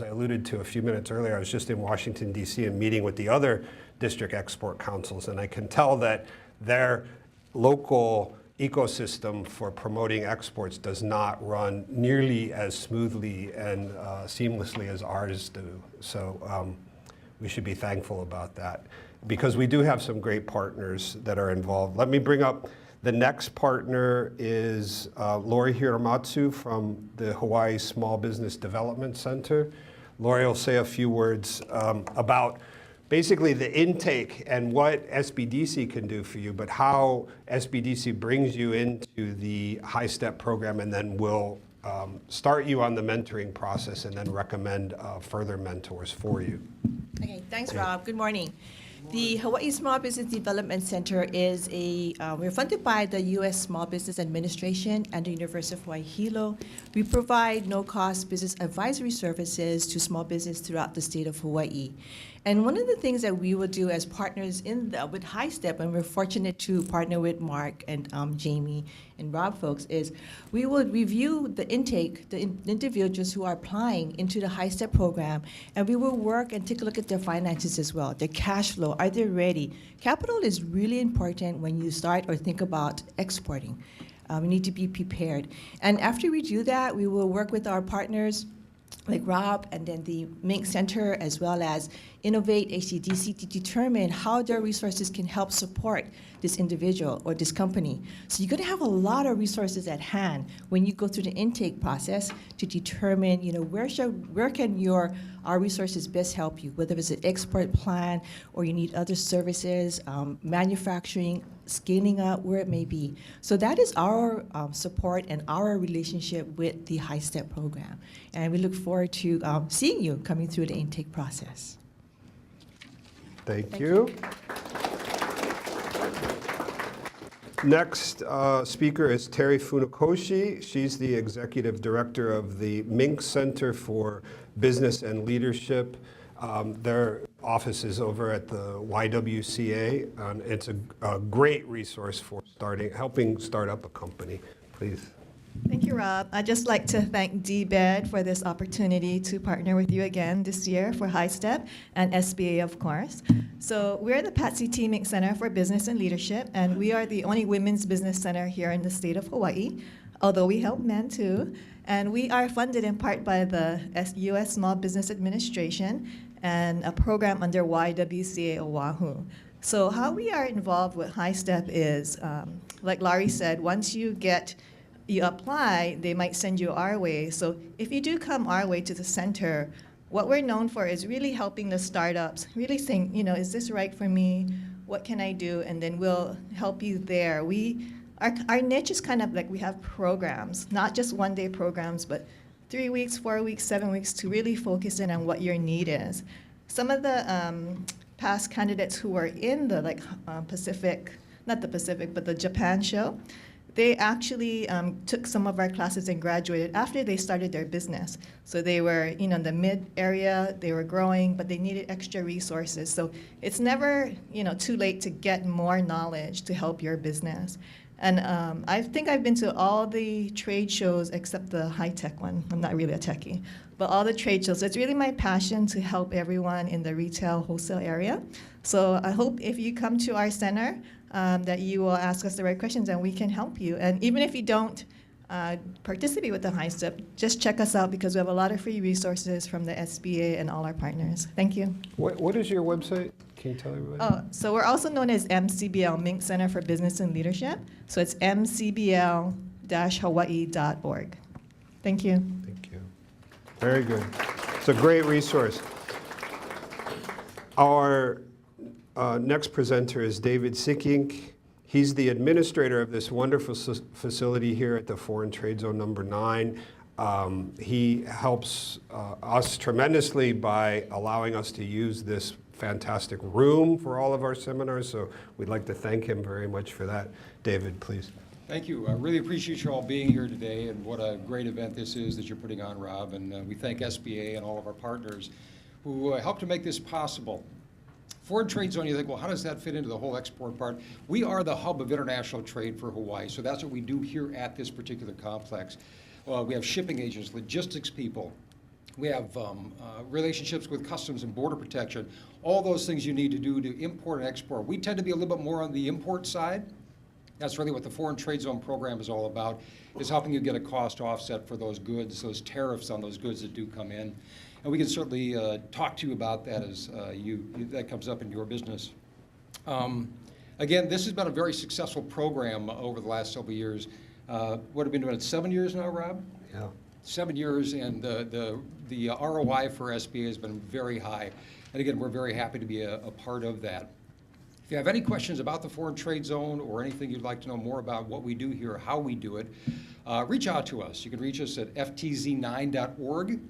alluded to a few minutes earlier, I was just in Washington, D.C. and meeting with the other district export councils, and I can tell that their local ecosystem for promoting exports does not run nearly as smoothly and seamlessly as ours do. So we should be thankful about that, because we do have some great partners that are involved. Let me bring up the next partner is Lori Hiramatsu from the Hawaii Small Business Development Center. Lori will say a few words about basically the intake and what SBDC can do for you, but how SBDC brings you into the HiSTEP program, and then will start you on the mentoring process and then recommend further mentors for you. Okay, thanks, Rob. Good morning. The Hawaii Small Business Development Center is we're funded by the U.S. Small Business Administration and the University of Hawaii Hilo. We provide no-cost business advisory services to small business throughout the state of Hawaii. And one of the things that we will do as partners with HiSTEP, and we're fortunate to partner with Mark and Jamie and Rob folks, is we will review the intake, the individuals who are applying into the HiSTEP program, and we will work and take a look at their finances as well, their cash flow, are they ready? Capital is really important when you start or think about exporting. We need to be prepared. And after we do that, we will work with our partners like Rob and then the Mink Center as well as Innovate HCDC to determine how their resources can help support this individual or this company. So you're going to have a lot of resources at hand when you go through the intake process to determine, where can our resources best help you, whether it's an export plan or you need other services, manufacturing, scaling up, where it may be. So that is our support and our relationship with the HiSTEP program. And we look forward to seeing you coming through the intake process. Thank you. Next speaker is Terry Funakoshi. She's the Executive Director of the Mink Center for Business and Leadership. Their office is over at the YWCA, and it's a great resource for helping start up a company. Please. Thank you, Rob. I'd just like to thank DBED for this opportunity to partner with you again this year for HiSTEP and SBA, of course. So we're the Patsy T. Mink Center for Business and Leadership, and we are the only women's business center here in the state of Hawaii, although we help men too. And we are funded in part by the U.S. Small Business Administration and a program under YWCA Oahu. So how we are involved with HiSTEP is, like Laurie said, once you apply, they might send you our way. So if you do come our way to the center, what we're known for is really helping the startups, really saying, is this right for me? What can I do? And then we'll help you there. Our niche is kind of like we have programs, not just one-day programs, but 3 weeks, 4 weeks, 7 weeks to really focus in on what your need is. Some of the past candidates who were in the the Japan show, they actually took some of our classes and graduated after they started their business. So they were, in the mid area, they were growing, but they needed extra resources. So it's never, too late to get more knowledge to help your business. And I think I've been to all the trade shows except the high-tech one. I'm not really a techie, but all the trade shows. It's really my passion to help everyone in the retail wholesale area. So I hope if you come to our center, that you will ask us the right questions and we can help you. And even if you don't participate with the HiSTEP, just check us out because we have a lot of free resources from the SBA and all our partners. Thank you. What is your website? Can you tell everybody? So we're also known as MCBL, Mink Center for Business and Leadership. So it's mcbl-hawaii.org. Thank you. Thank you. Very good. It's a great resource. Our next presenter is David Sikink. He's the administrator of this wonderful facility here at the Foreign Trade Zone number 9. He helps us tremendously by allowing us to use this fantastic room for all of our seminars, so we'd like to thank him very much for that. David, please. Thank you. I really appreciate you all being here today, and what a great event this is that you're putting on, Rob, and we thank SBA and all of our partners who helped to make this possible. Foreign trade zone, you think, well, how does that fit into the whole export part? We are the hub of international trade for Hawaii, so that's what we do here at this particular complex. We have shipping agents, logistics people. We have relationships with customs and border protection, all those things you need to do to import and export. We tend to be a little bit more on the import side. That's really what the Foreign Trade Zone program is all about, is helping you get a cost offset for those goods, those tariffs on those goods that do come in. And we can certainly talk to you about that as that comes up in your business. Again, this has been a very successful program over the last several years. What have we been doing it 7 years now, Rob? Yeah. 7 years, and the ROI for SBA has been very high. And again, we're very happy to be a part of that. If you have any questions about the Foreign Trade Zone or anything you'd like to know more about what we do here, how we do it, reach out to us. You can reach us at ftz9.org,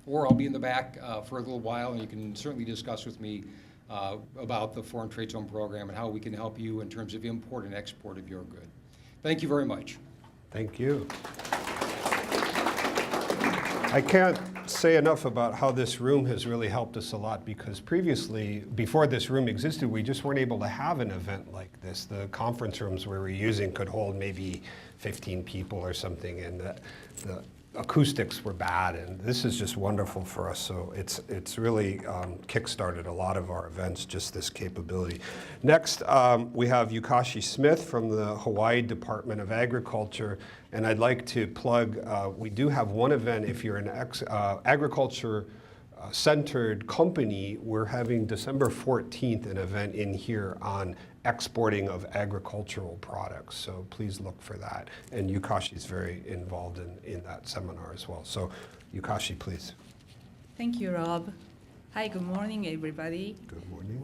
or I'll be in the back for a little while, and you can certainly discuss with me about the Foreign Trade Zone program and how we can help you in terms of import and export of your good. Thank you very much. Thank you. I can't say enough about how this room has really helped us a lot, because previously, before this room existed, we just weren't able to have an event like this. The conference rooms we were using could hold maybe 15 people or something, and the acoustics were bad, and this is just wonderful for us. So it's really kickstarted a lot of our events, just this capability. Next, we have Yukashi Smith from the Hawaii Department of Agriculture, and I'd like to plug, we do have one event. If you're an agriculture centered company, we're having December 14th an event in here on exporting of agricultural products. So please look for that. And Yukashi is very involved in that seminar as well. So Yukashi, please. Thank you, Rob. Hi, good morning, everybody. Good morning.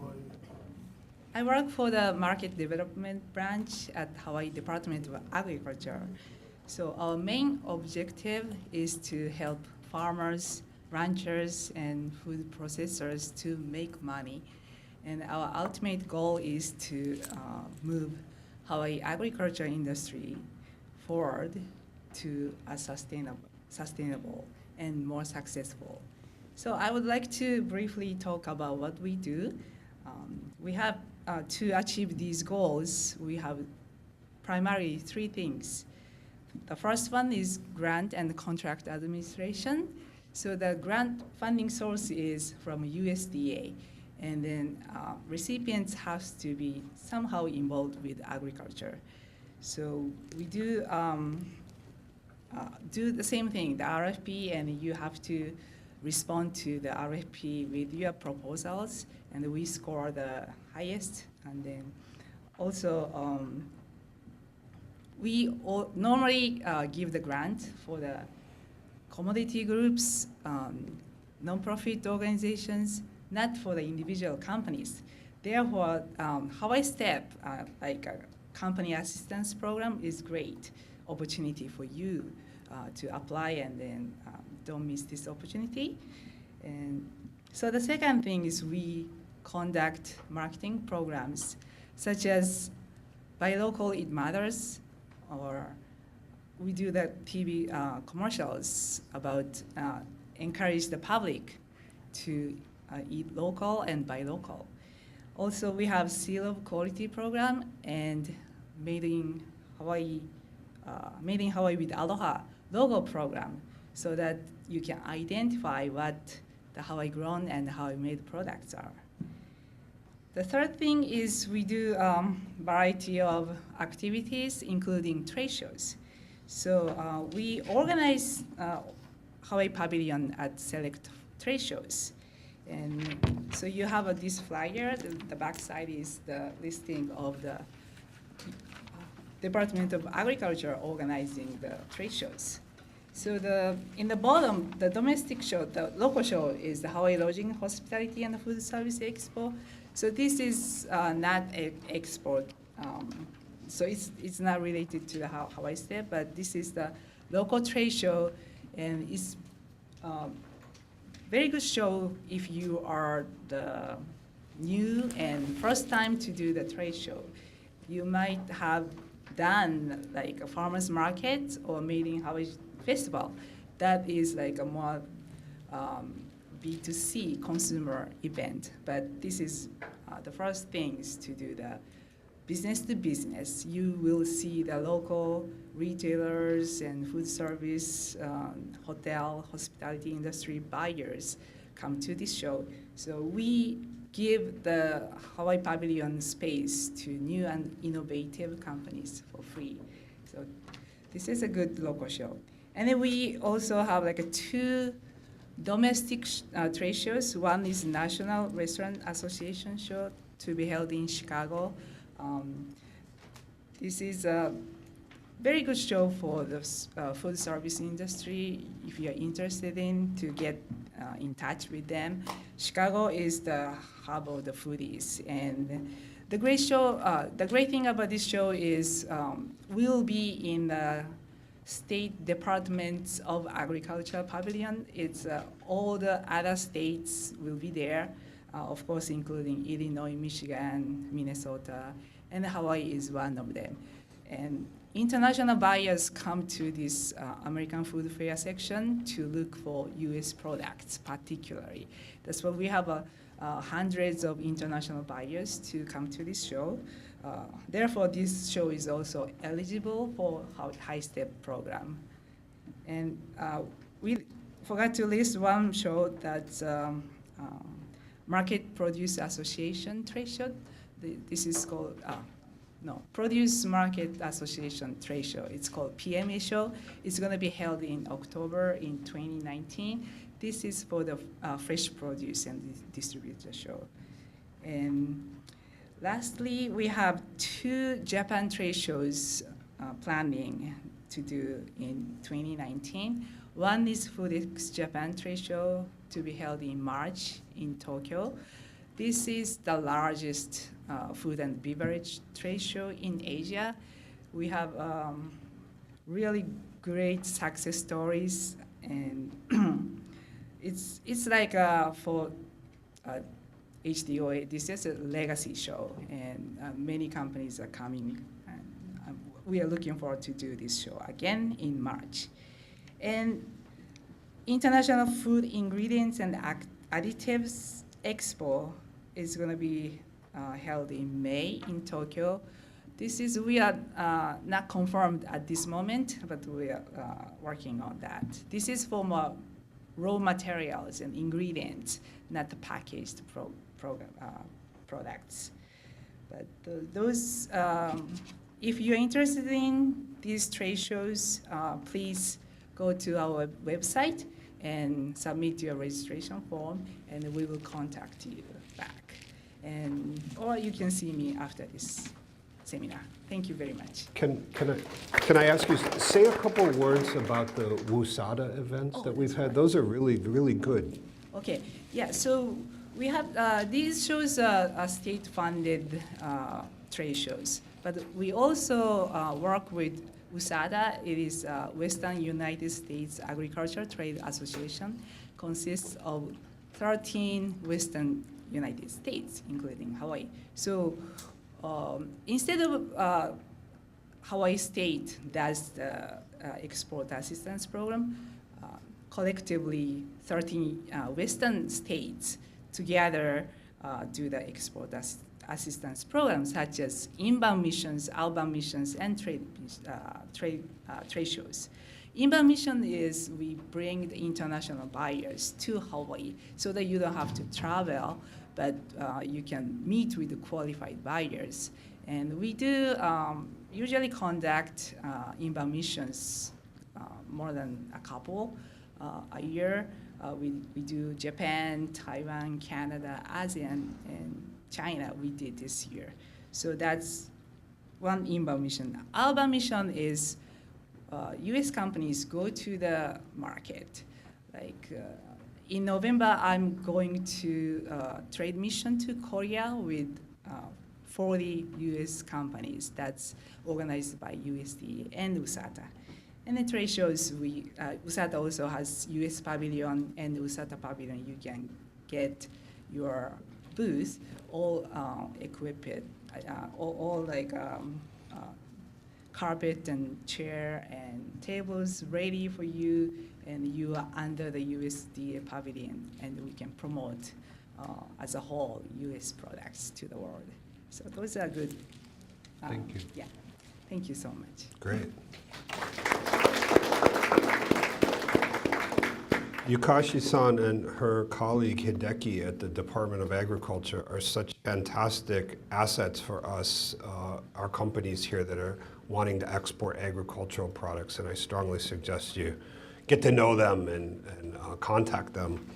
I work for the Market Development Branch at Hawaii Department of Agriculture. So our main objective is to help farmers, ranchers, and food processors to make money. And our ultimate goal is to move Hawaii agriculture industry forward to a sustainable and more successful. So I would like to briefly talk about what we do. We have, to achieve these goals, we have primarily three things. The first one is grant and contract administration. So the grant funding source is from USDA. And then recipients have to be somehow involved with agriculture. So we do the same thing, the RFP, and you have to respond to the RFP with your proposals, and we score the highest. And then also, we normally give the grant for the commodity groups, nonprofit organizations, not for the individual companies. Therefore, HiSTEP, like a company assistance program, is great opportunity for you to apply, and then don't miss this opportunity. And so the second thing is we conduct marketing programs such as Buy Local, It Matters, or we do the TV commercials about encourage the public to eat local and buy local. Also, we have Seal of Quality program and Made in Hawaii with Aloha logo program, so that you can identify what the Hawaii grown and Hawaii made products are. The third thing is we do variety of activities, including trade shows. So we organize Hawaii Pavilion at select trade shows. And so you have this flyer. The back side is the listing of the Department of Agriculture organizing the trade shows. So in the bottom, the domestic show, the local show, is the Hawaii Lodging, Hospitality, and Food Service Expo. So this is not an export. So it's not related to the HiSTEP, but this is the local trade show, and it's very good show if you are the new and first time to do the trade show. You might have done like a farmer's market or Made in Hawaii festival. That is like a more B2C consumer event, but this is the first things to do the business to business. You will see the local retailers and food service, hotel, hospitality industry buyers come to this show. So we give the Hawaii Pavilion space to new and innovative companies for free. So this is a good local show. And then we also have like two domestic trade shows. One is National Restaurant Association show to be held in Chicago. This is a very good show for the food service industry. If you're interested to get in touch with them, Chicago is the hub of the foodies. And the great thing about this show is we'll be in the State Departments of Agriculture Pavilion. It's all the other states will be there, of course, including Illinois, Michigan, Minnesota, and Hawaii is one of them. And international buyers come to this American Food Fair section to look for U.S. products particularly. That's why we have hundreds of international buyers to come to this show. Therefore, this show is also eligible for HiSTEP program. And we forgot to list one show that's Market Produce Association trade show. This is called, Produce Market Association trade show. It's called PMA show. It's going to be held in October in 2019. This is for the fresh produce and distributor show. And lastly, we have 2 Japan trade shows planning to do in 2019. One is Foodix Japan trade show to be held in March in Tokyo. This is the largest food and beverage trade show in Asia. We have really great success stories, and it's like for HDOA, this is a legacy show, and many companies are coming, and we are looking forward to do this show again in March. And International Food Ingredients and Additives Expo is going to be held in May in Tokyo. We are not confirmed at this moment, but we are working on that. This is for more raw materials and ingredients, not the packaged products. But those, if you're interested in these trade shows, please go to our website and submit your registration form, and we will contact you back. Or you can see me after this seminar. Thank you very much. Can I ask you, say a couple words about the WUSADA events that we've had? Those are really, really good. Okay, yeah, so we have, these shows are state-funded trade shows, but we also work with WUSADA. It is Western United States Agricultural Trade Association, consists of 13 Western United States, including Hawaii. So instead of Hawaii State does the export assistance program, collectively 13 Western states together do the export assistance programs, such as inbound missions, outbound missions, and trade shows. Inbound mission is we bring the international buyers to Hawaii so that you don't have to travel, but you can meet with the qualified buyers. And we do usually conduct inbound missions more than a couple a year. We do Japan, Taiwan, Canada, ASEAN, and China we did this year. So that's one inbound mission. Outbound mission is US companies go to the market. Like in November, I'm going to trade mission to Korea with 40 US companies. That's organized by USDA and USADA. And the trade shows, USADA also has US pavilion and USADA pavilion. You can get your booth all equipped, all like carpet and chair and tables ready for you, and you are under the USDA pavilion, and we can promote as a whole US products to the world. So those are good. Thank you. Yeah, thank you so much. Great. Yukashi-san and her colleague Hideki at the Department of Agriculture are such fantastic assets for us, our companies here that are wanting to export agricultural products, and I strongly suggest you get to know them and contact them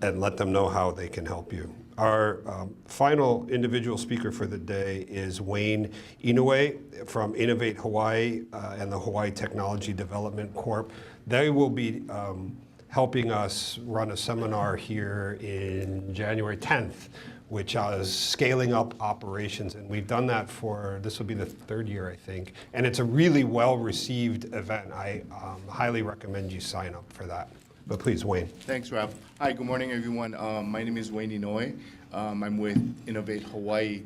and let them know how they can help you. Our final individual speaker for the day is Wayne Inoue from Innovate Hawaii and the Hawaii Technology Development Corp. They will be helping us run a seminar here in January 10th, which is scaling up operations. And we've done that this will be the 3rd year, I think. And it's a really well-received event. I highly recommend you sign up for that. But please, Wayne. Thanks, Rob. Hi, good morning, everyone. My name is Wayne Inoue. I'm with Innovate Hawaii.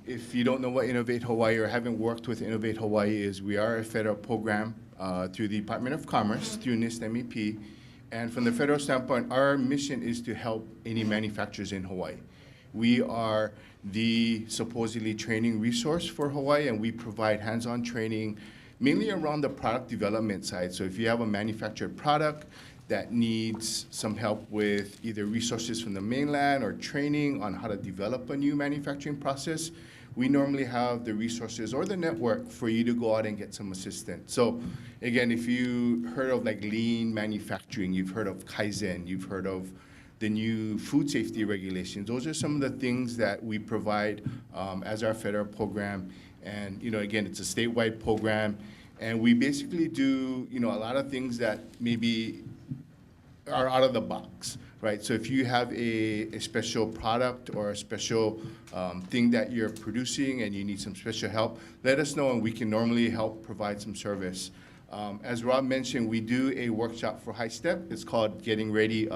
If you don't know what Innovate Hawaii or haven't worked with Innovate Hawaii is, we are a federal program through the Department of Commerce, through NIST MEP. And from the federal standpoint, our mission is to help any manufacturers in Hawaii. We are the supposedly training resource for Hawaii, and we provide hands-on training mainly around the product development side. So if you have a manufactured product that needs some help with either resources from the mainland or training on how to develop a new manufacturing process, we normally have the resources or the network for you to go out and get some assistance. So again, if you heard of like lean manufacturing, you've heard of Kaizen, you've heard of the new food safety regulations. Those are some of the things that we provide as our federal program. And again, it's a statewide program, and we basically do a lot of things that maybe are out of the box, right? So if you have a special product or a special thing that you're producing and you need some special help, let us know, and we can normally help provide some service. As Rob mentioned, we do a workshop for HiSTEP. It's called Getting Ready,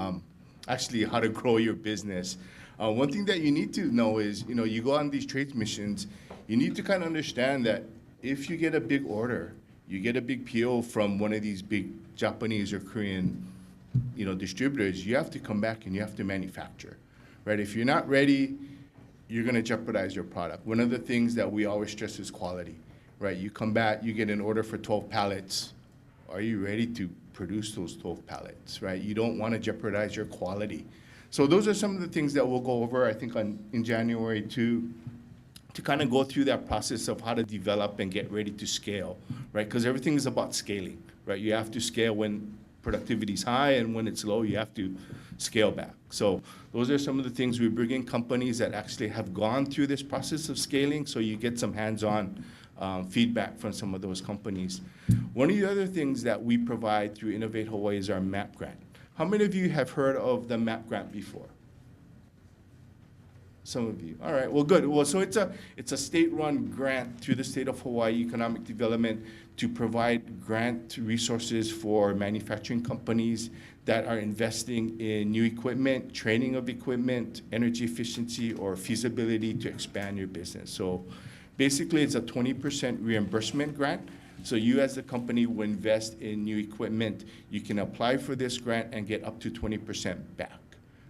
actually how to grow your business. One thing that you need to know is, you go on these trades missions, you need to kind of understand that if you get a big order, you get a big PO from one of these big Japanese or Korean distributors, you have to come back and you have to manufacture, right? If you're not ready, you're gonna jeopardize your product. One of the things that we always stress is quality, right? You come back, you get an order for 12 pallets. Are you ready to produce those 12 pallets, right? You don't wanna jeopardize your quality. So those are some of the things that we'll go over, I think, in January to kind of go through that process of how to develop and get ready to scale, right? Because everything is about scaling, right? You have to scale when productivity is high, and when it's low, you have to scale back. So those are some of the things. We bring in companies that actually have gone through this process of scaling, so you get some hands-on feedback from some of those companies. One of the other things that we provide through Innovate Hawaii is our MAP grant. How many of you have heard of the MAP grant before? Some of you. All right, well, good. Well, so it's a state-run grant through the state of Hawaii Economic Development to provide grant resources for manufacturing companies that are investing in new equipment, training of equipment, energy efficiency, or feasibility to expand your business. So basically, it's a 20% reimbursement grant. So you as the company will invest in new equipment. You can apply for this grant and get up to 20% back.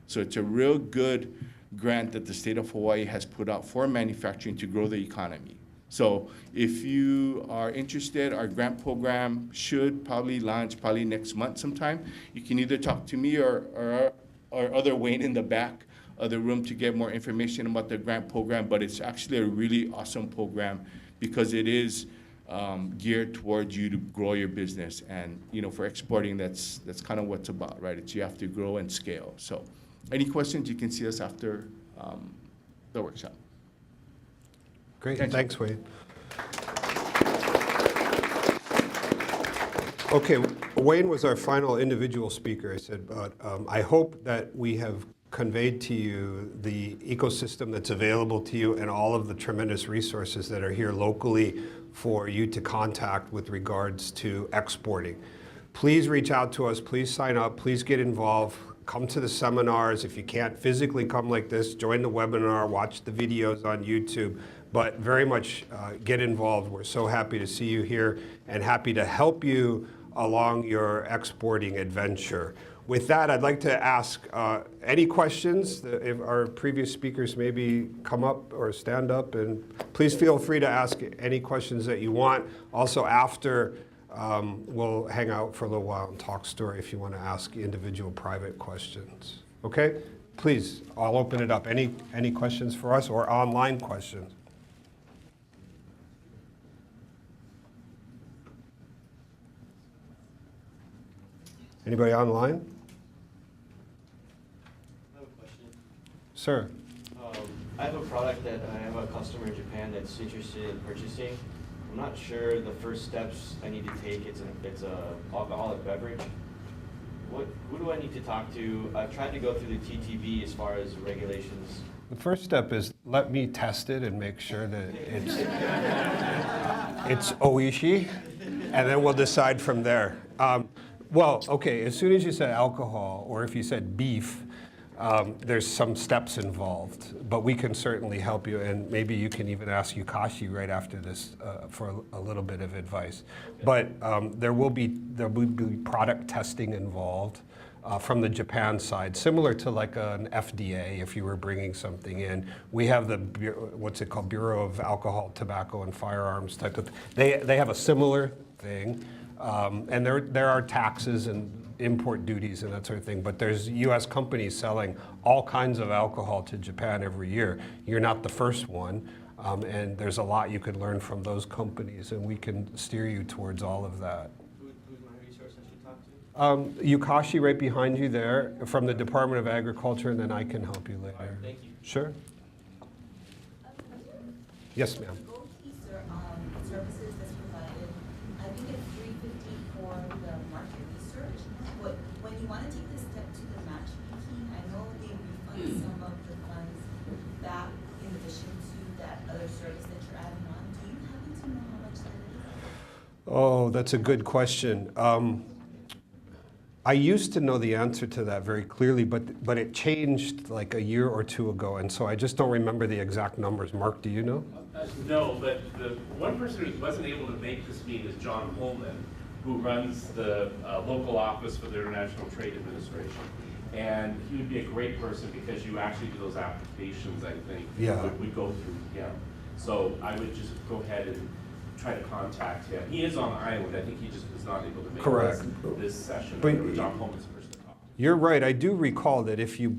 So it's a real good grant that the state of Hawaii has put out for manufacturing to grow the economy. So if you are interested, our grant program should probably launch next month sometime. You can either talk to me or other Wayne in the back of the room to get more information about the grant program, but it's actually a really awesome program because it is geared towards you to grow your business. And for exporting, that's kind of what it's about, right? It's you have to grow and scale. So any questions, you can see us after the workshop. Great, thanks, Wayne. Okay, Wayne was our final individual speaker, I said, but I hope that we have conveyed to you the ecosystem that's available to you and all of the tremendous resources that are here locally for you to contact with regards to exporting. Please reach out to us, please sign up, please get involved, come to the seminars. If you can't physically come like this, join the webinar, watch the videos on YouTube, but very much get involved. We're so happy to see you here and happy to help you along your exporting adventure. With that, I'd like to ask any questions. If our previous speakers maybe come up or stand up, and please feel free to ask any questions that you want. Also after, we'll hang out for a little while and talk story if you want to ask individual private questions. Okay? Please, I'll open it up. Any questions for us or online questions? Anybody online? I have a question. Sir. I have a product that I have a customer in Japan that's interested in purchasing. I'm not sure the first steps I need to take. It's a alcoholic beverage. Who do I need to talk to? I've tried to go through the TTB as far as regulations. The first step is let me test it and make sure that it's oishi, and then we'll decide from there. Well, okay, as soon as you said alcohol, or if you said beef, there's some steps involved, but we can certainly help you, and maybe you can even ask Yukashi right after this for a little bit of advice. But there will be product testing involved from the Japan side, similar to like an FDA if you were bringing something in. We have the what's it called, Bureau of Alcohol, Tobacco, and Firearms type of. They have a similar thing, and there are taxes and import duties and that sort of thing, but there's U.S. companies selling all kinds of alcohol to Japan every year. You're not the first one, and there's a lot you could learn from those companies, and we can steer you towards all of that. Who's my resource I should talk to? Yukashi right behind you there from the Department of Agriculture, and then I can help you later. All right, thank you. Sure. Yes, ma'am. Gold key services that's provided, I think it's $350 for the market research, but when you want to take this step to the match key, I know they refund some of the funds back in addition to that other service that you're adding on. Do you happen to know how much that is? Oh, that's a good question. I used to know the answer to that very clearly, but it changed like a year or two ago, and so I just don't remember the exact numbers. Mark, do you know? No, but the one person who wasn't able to make this meeting is John Holman, who runs the local office for the International Trade Administration. And he would be a great person because you actually do those applications, I think, Yeah. would go through him. So I would just go ahead and try to contact him. He is on the island. I think he just was not able to make Correct. this session. But John Holman's the person to talk to. You're right. I do recall that if you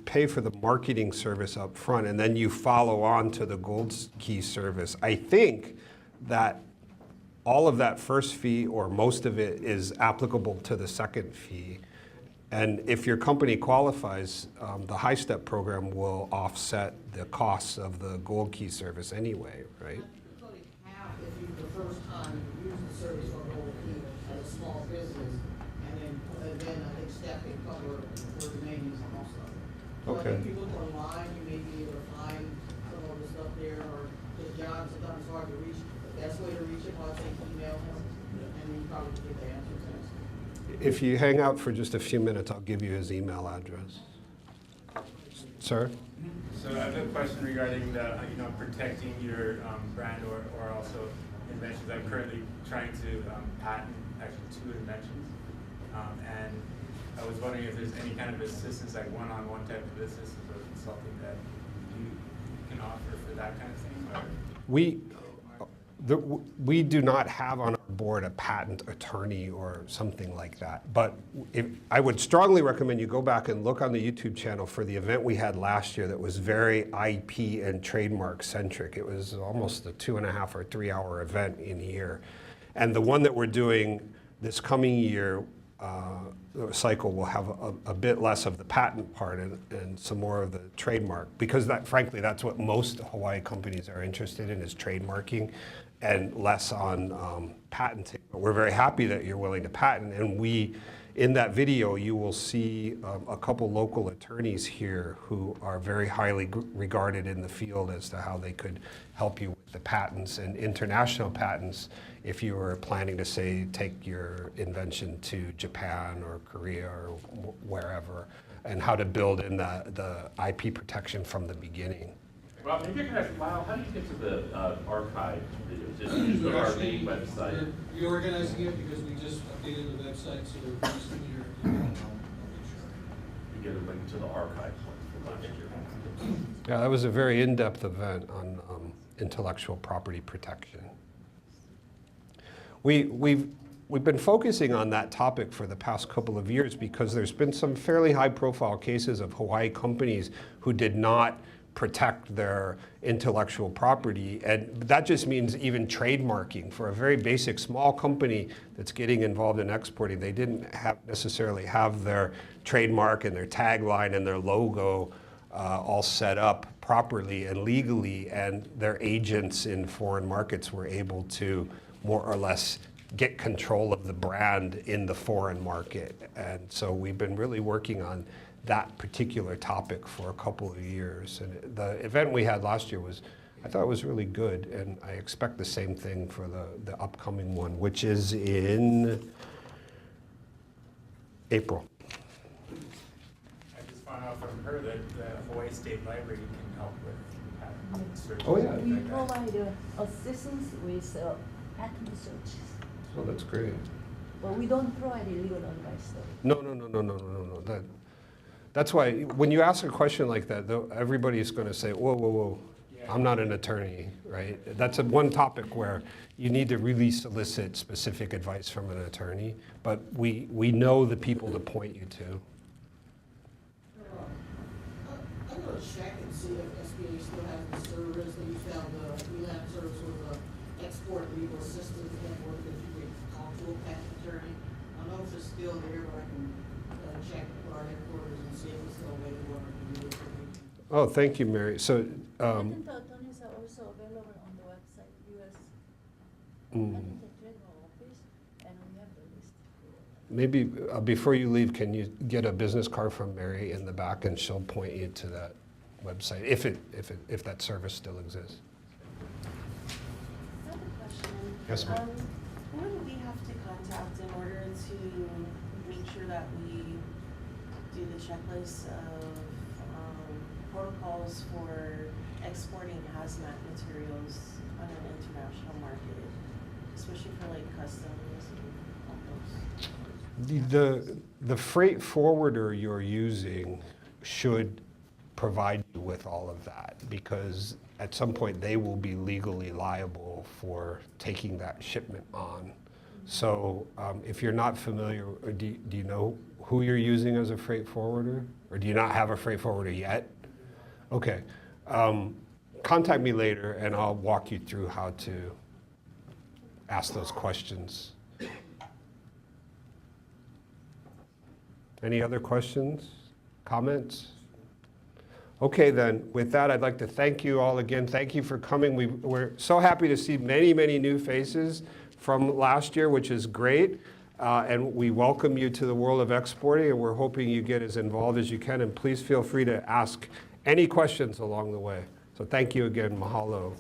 pay for the marketing service up front and then you follow on to the Gold Key service, I think that all of that first fee or most of it is applicable to the second fee. And if your company qualifies, the HiSTEP program will offset the costs of the Gold Key service anyway, right? It's only half if you, the first time you use the service for Gold Key as a small business, and then I think STEP can cover the remaining cost of it. So I Okay. think if you look online, you may be able to find some of the stuff there, or the John, sometimes it's hard to reach. The best way to reach him, I think email him, and you probably get the answer to that. If you hang out for just a few minutes, I'll give you his email address. Sir? So I have a question regarding the, protecting your brand or also inventions. I'm currently trying to patent actually 2 inventions. And I was wondering if there's any kind of assistance, like one-on-one type of assistance or consulting that you can offer for that kind of thing? Or? We do not have on our board a patent attorney or something like that. But I would strongly recommend you go back and look on the YouTube channel for the event we had last year that was very IP and trademark centric. It was almost a 2.5 or 3 hour event in here. And the one that we're doing this coming year cycle will have a bit less of the patent part and some more of the trademark, because frankly, that's what most Hawaii companies are interested in, is trademarking and less on patenting. But we're very happy that you're willing to patent, and in that video, you will see a couple local attorneys here who are very highly regarded in the field as to how they could help you with the patents and international patents if you were planning to, say, take your invention to Japan or Korea or wherever, and how to build in the IP protection from the beginning. Rob, maybe I can ask Lyle, how do you get to the archive videos? Just use our main website. We're reorganizing it because we just updated the website, so we're posting your email. You get a link to the archive from last year. Yeah, that was a very in-depth event on intellectual property protection. We've been focusing on that topic for the past couple of years because there's been some fairly high-profile cases of Hawaii companies who did not protect their intellectual property, and that just means even trademarking. For a very basic small company that's getting involved in exporting, they didn't necessarily have their trademark and their tagline and their logo all set up properly and legally, and their agents in foreign markets were able to more or less get control of the brand in the foreign market. And so we've been really working on that particular topic for a couple of years. And the event we had last year I thought it was really good, and I expect the same thing for the upcoming one, which is in April. I just found from her that the Hawaii State Library can help with patent searches. Oh, yeah. and We things like that. provide assistance with patent searches, Oh, that's great. but we don't provide legal advice though. No. That's why when you ask a question like that, though, everybody's going to say, whoa, whoa, whoa, I'm not an attorney, right? That's one topic where you need to really solicit specific advice from an attorney, but we know the people to point you to. I'm going to check and see if SBA still has the service. They used to have we have service with export legal assistance network that you can talk to a patent attorney. I don't know if it's still there, but I can check with our headquarters and see if it's still available or can do it for me. Oh, thank you, Mary. So, Patent attorneys are also available on the website, US Patent General Office, and we have the list. maybe before you leave, can you get a business card from Mary in the back, and she'll point you to that website if that service still exists. I have a question. Yes, ma'am. Who do we have to contact in order to make sure that we do the checklist of protocols for exporting hazmat materials on an international market, especially for like customs and all those? The freight forwarder you're using should provide you with all of that, because at some point they will be legally liable for taking that shipment on. So if you're not familiar, or do you know who you're using as a freight forwarder? Or do you not have a freight forwarder yet? Okay. Contact me later and I'll walk you through how to ask those questions. Any other questions, comments? Okay, then, with that, I'd like to thank you all again. Thank you for coming. We're so happy to see many, many new faces from last year, which is great. And we welcome you to the world of exporting, and we're hoping you get as involved as you can. And please feel free to ask any questions along the way. So thank you again. Mahalo.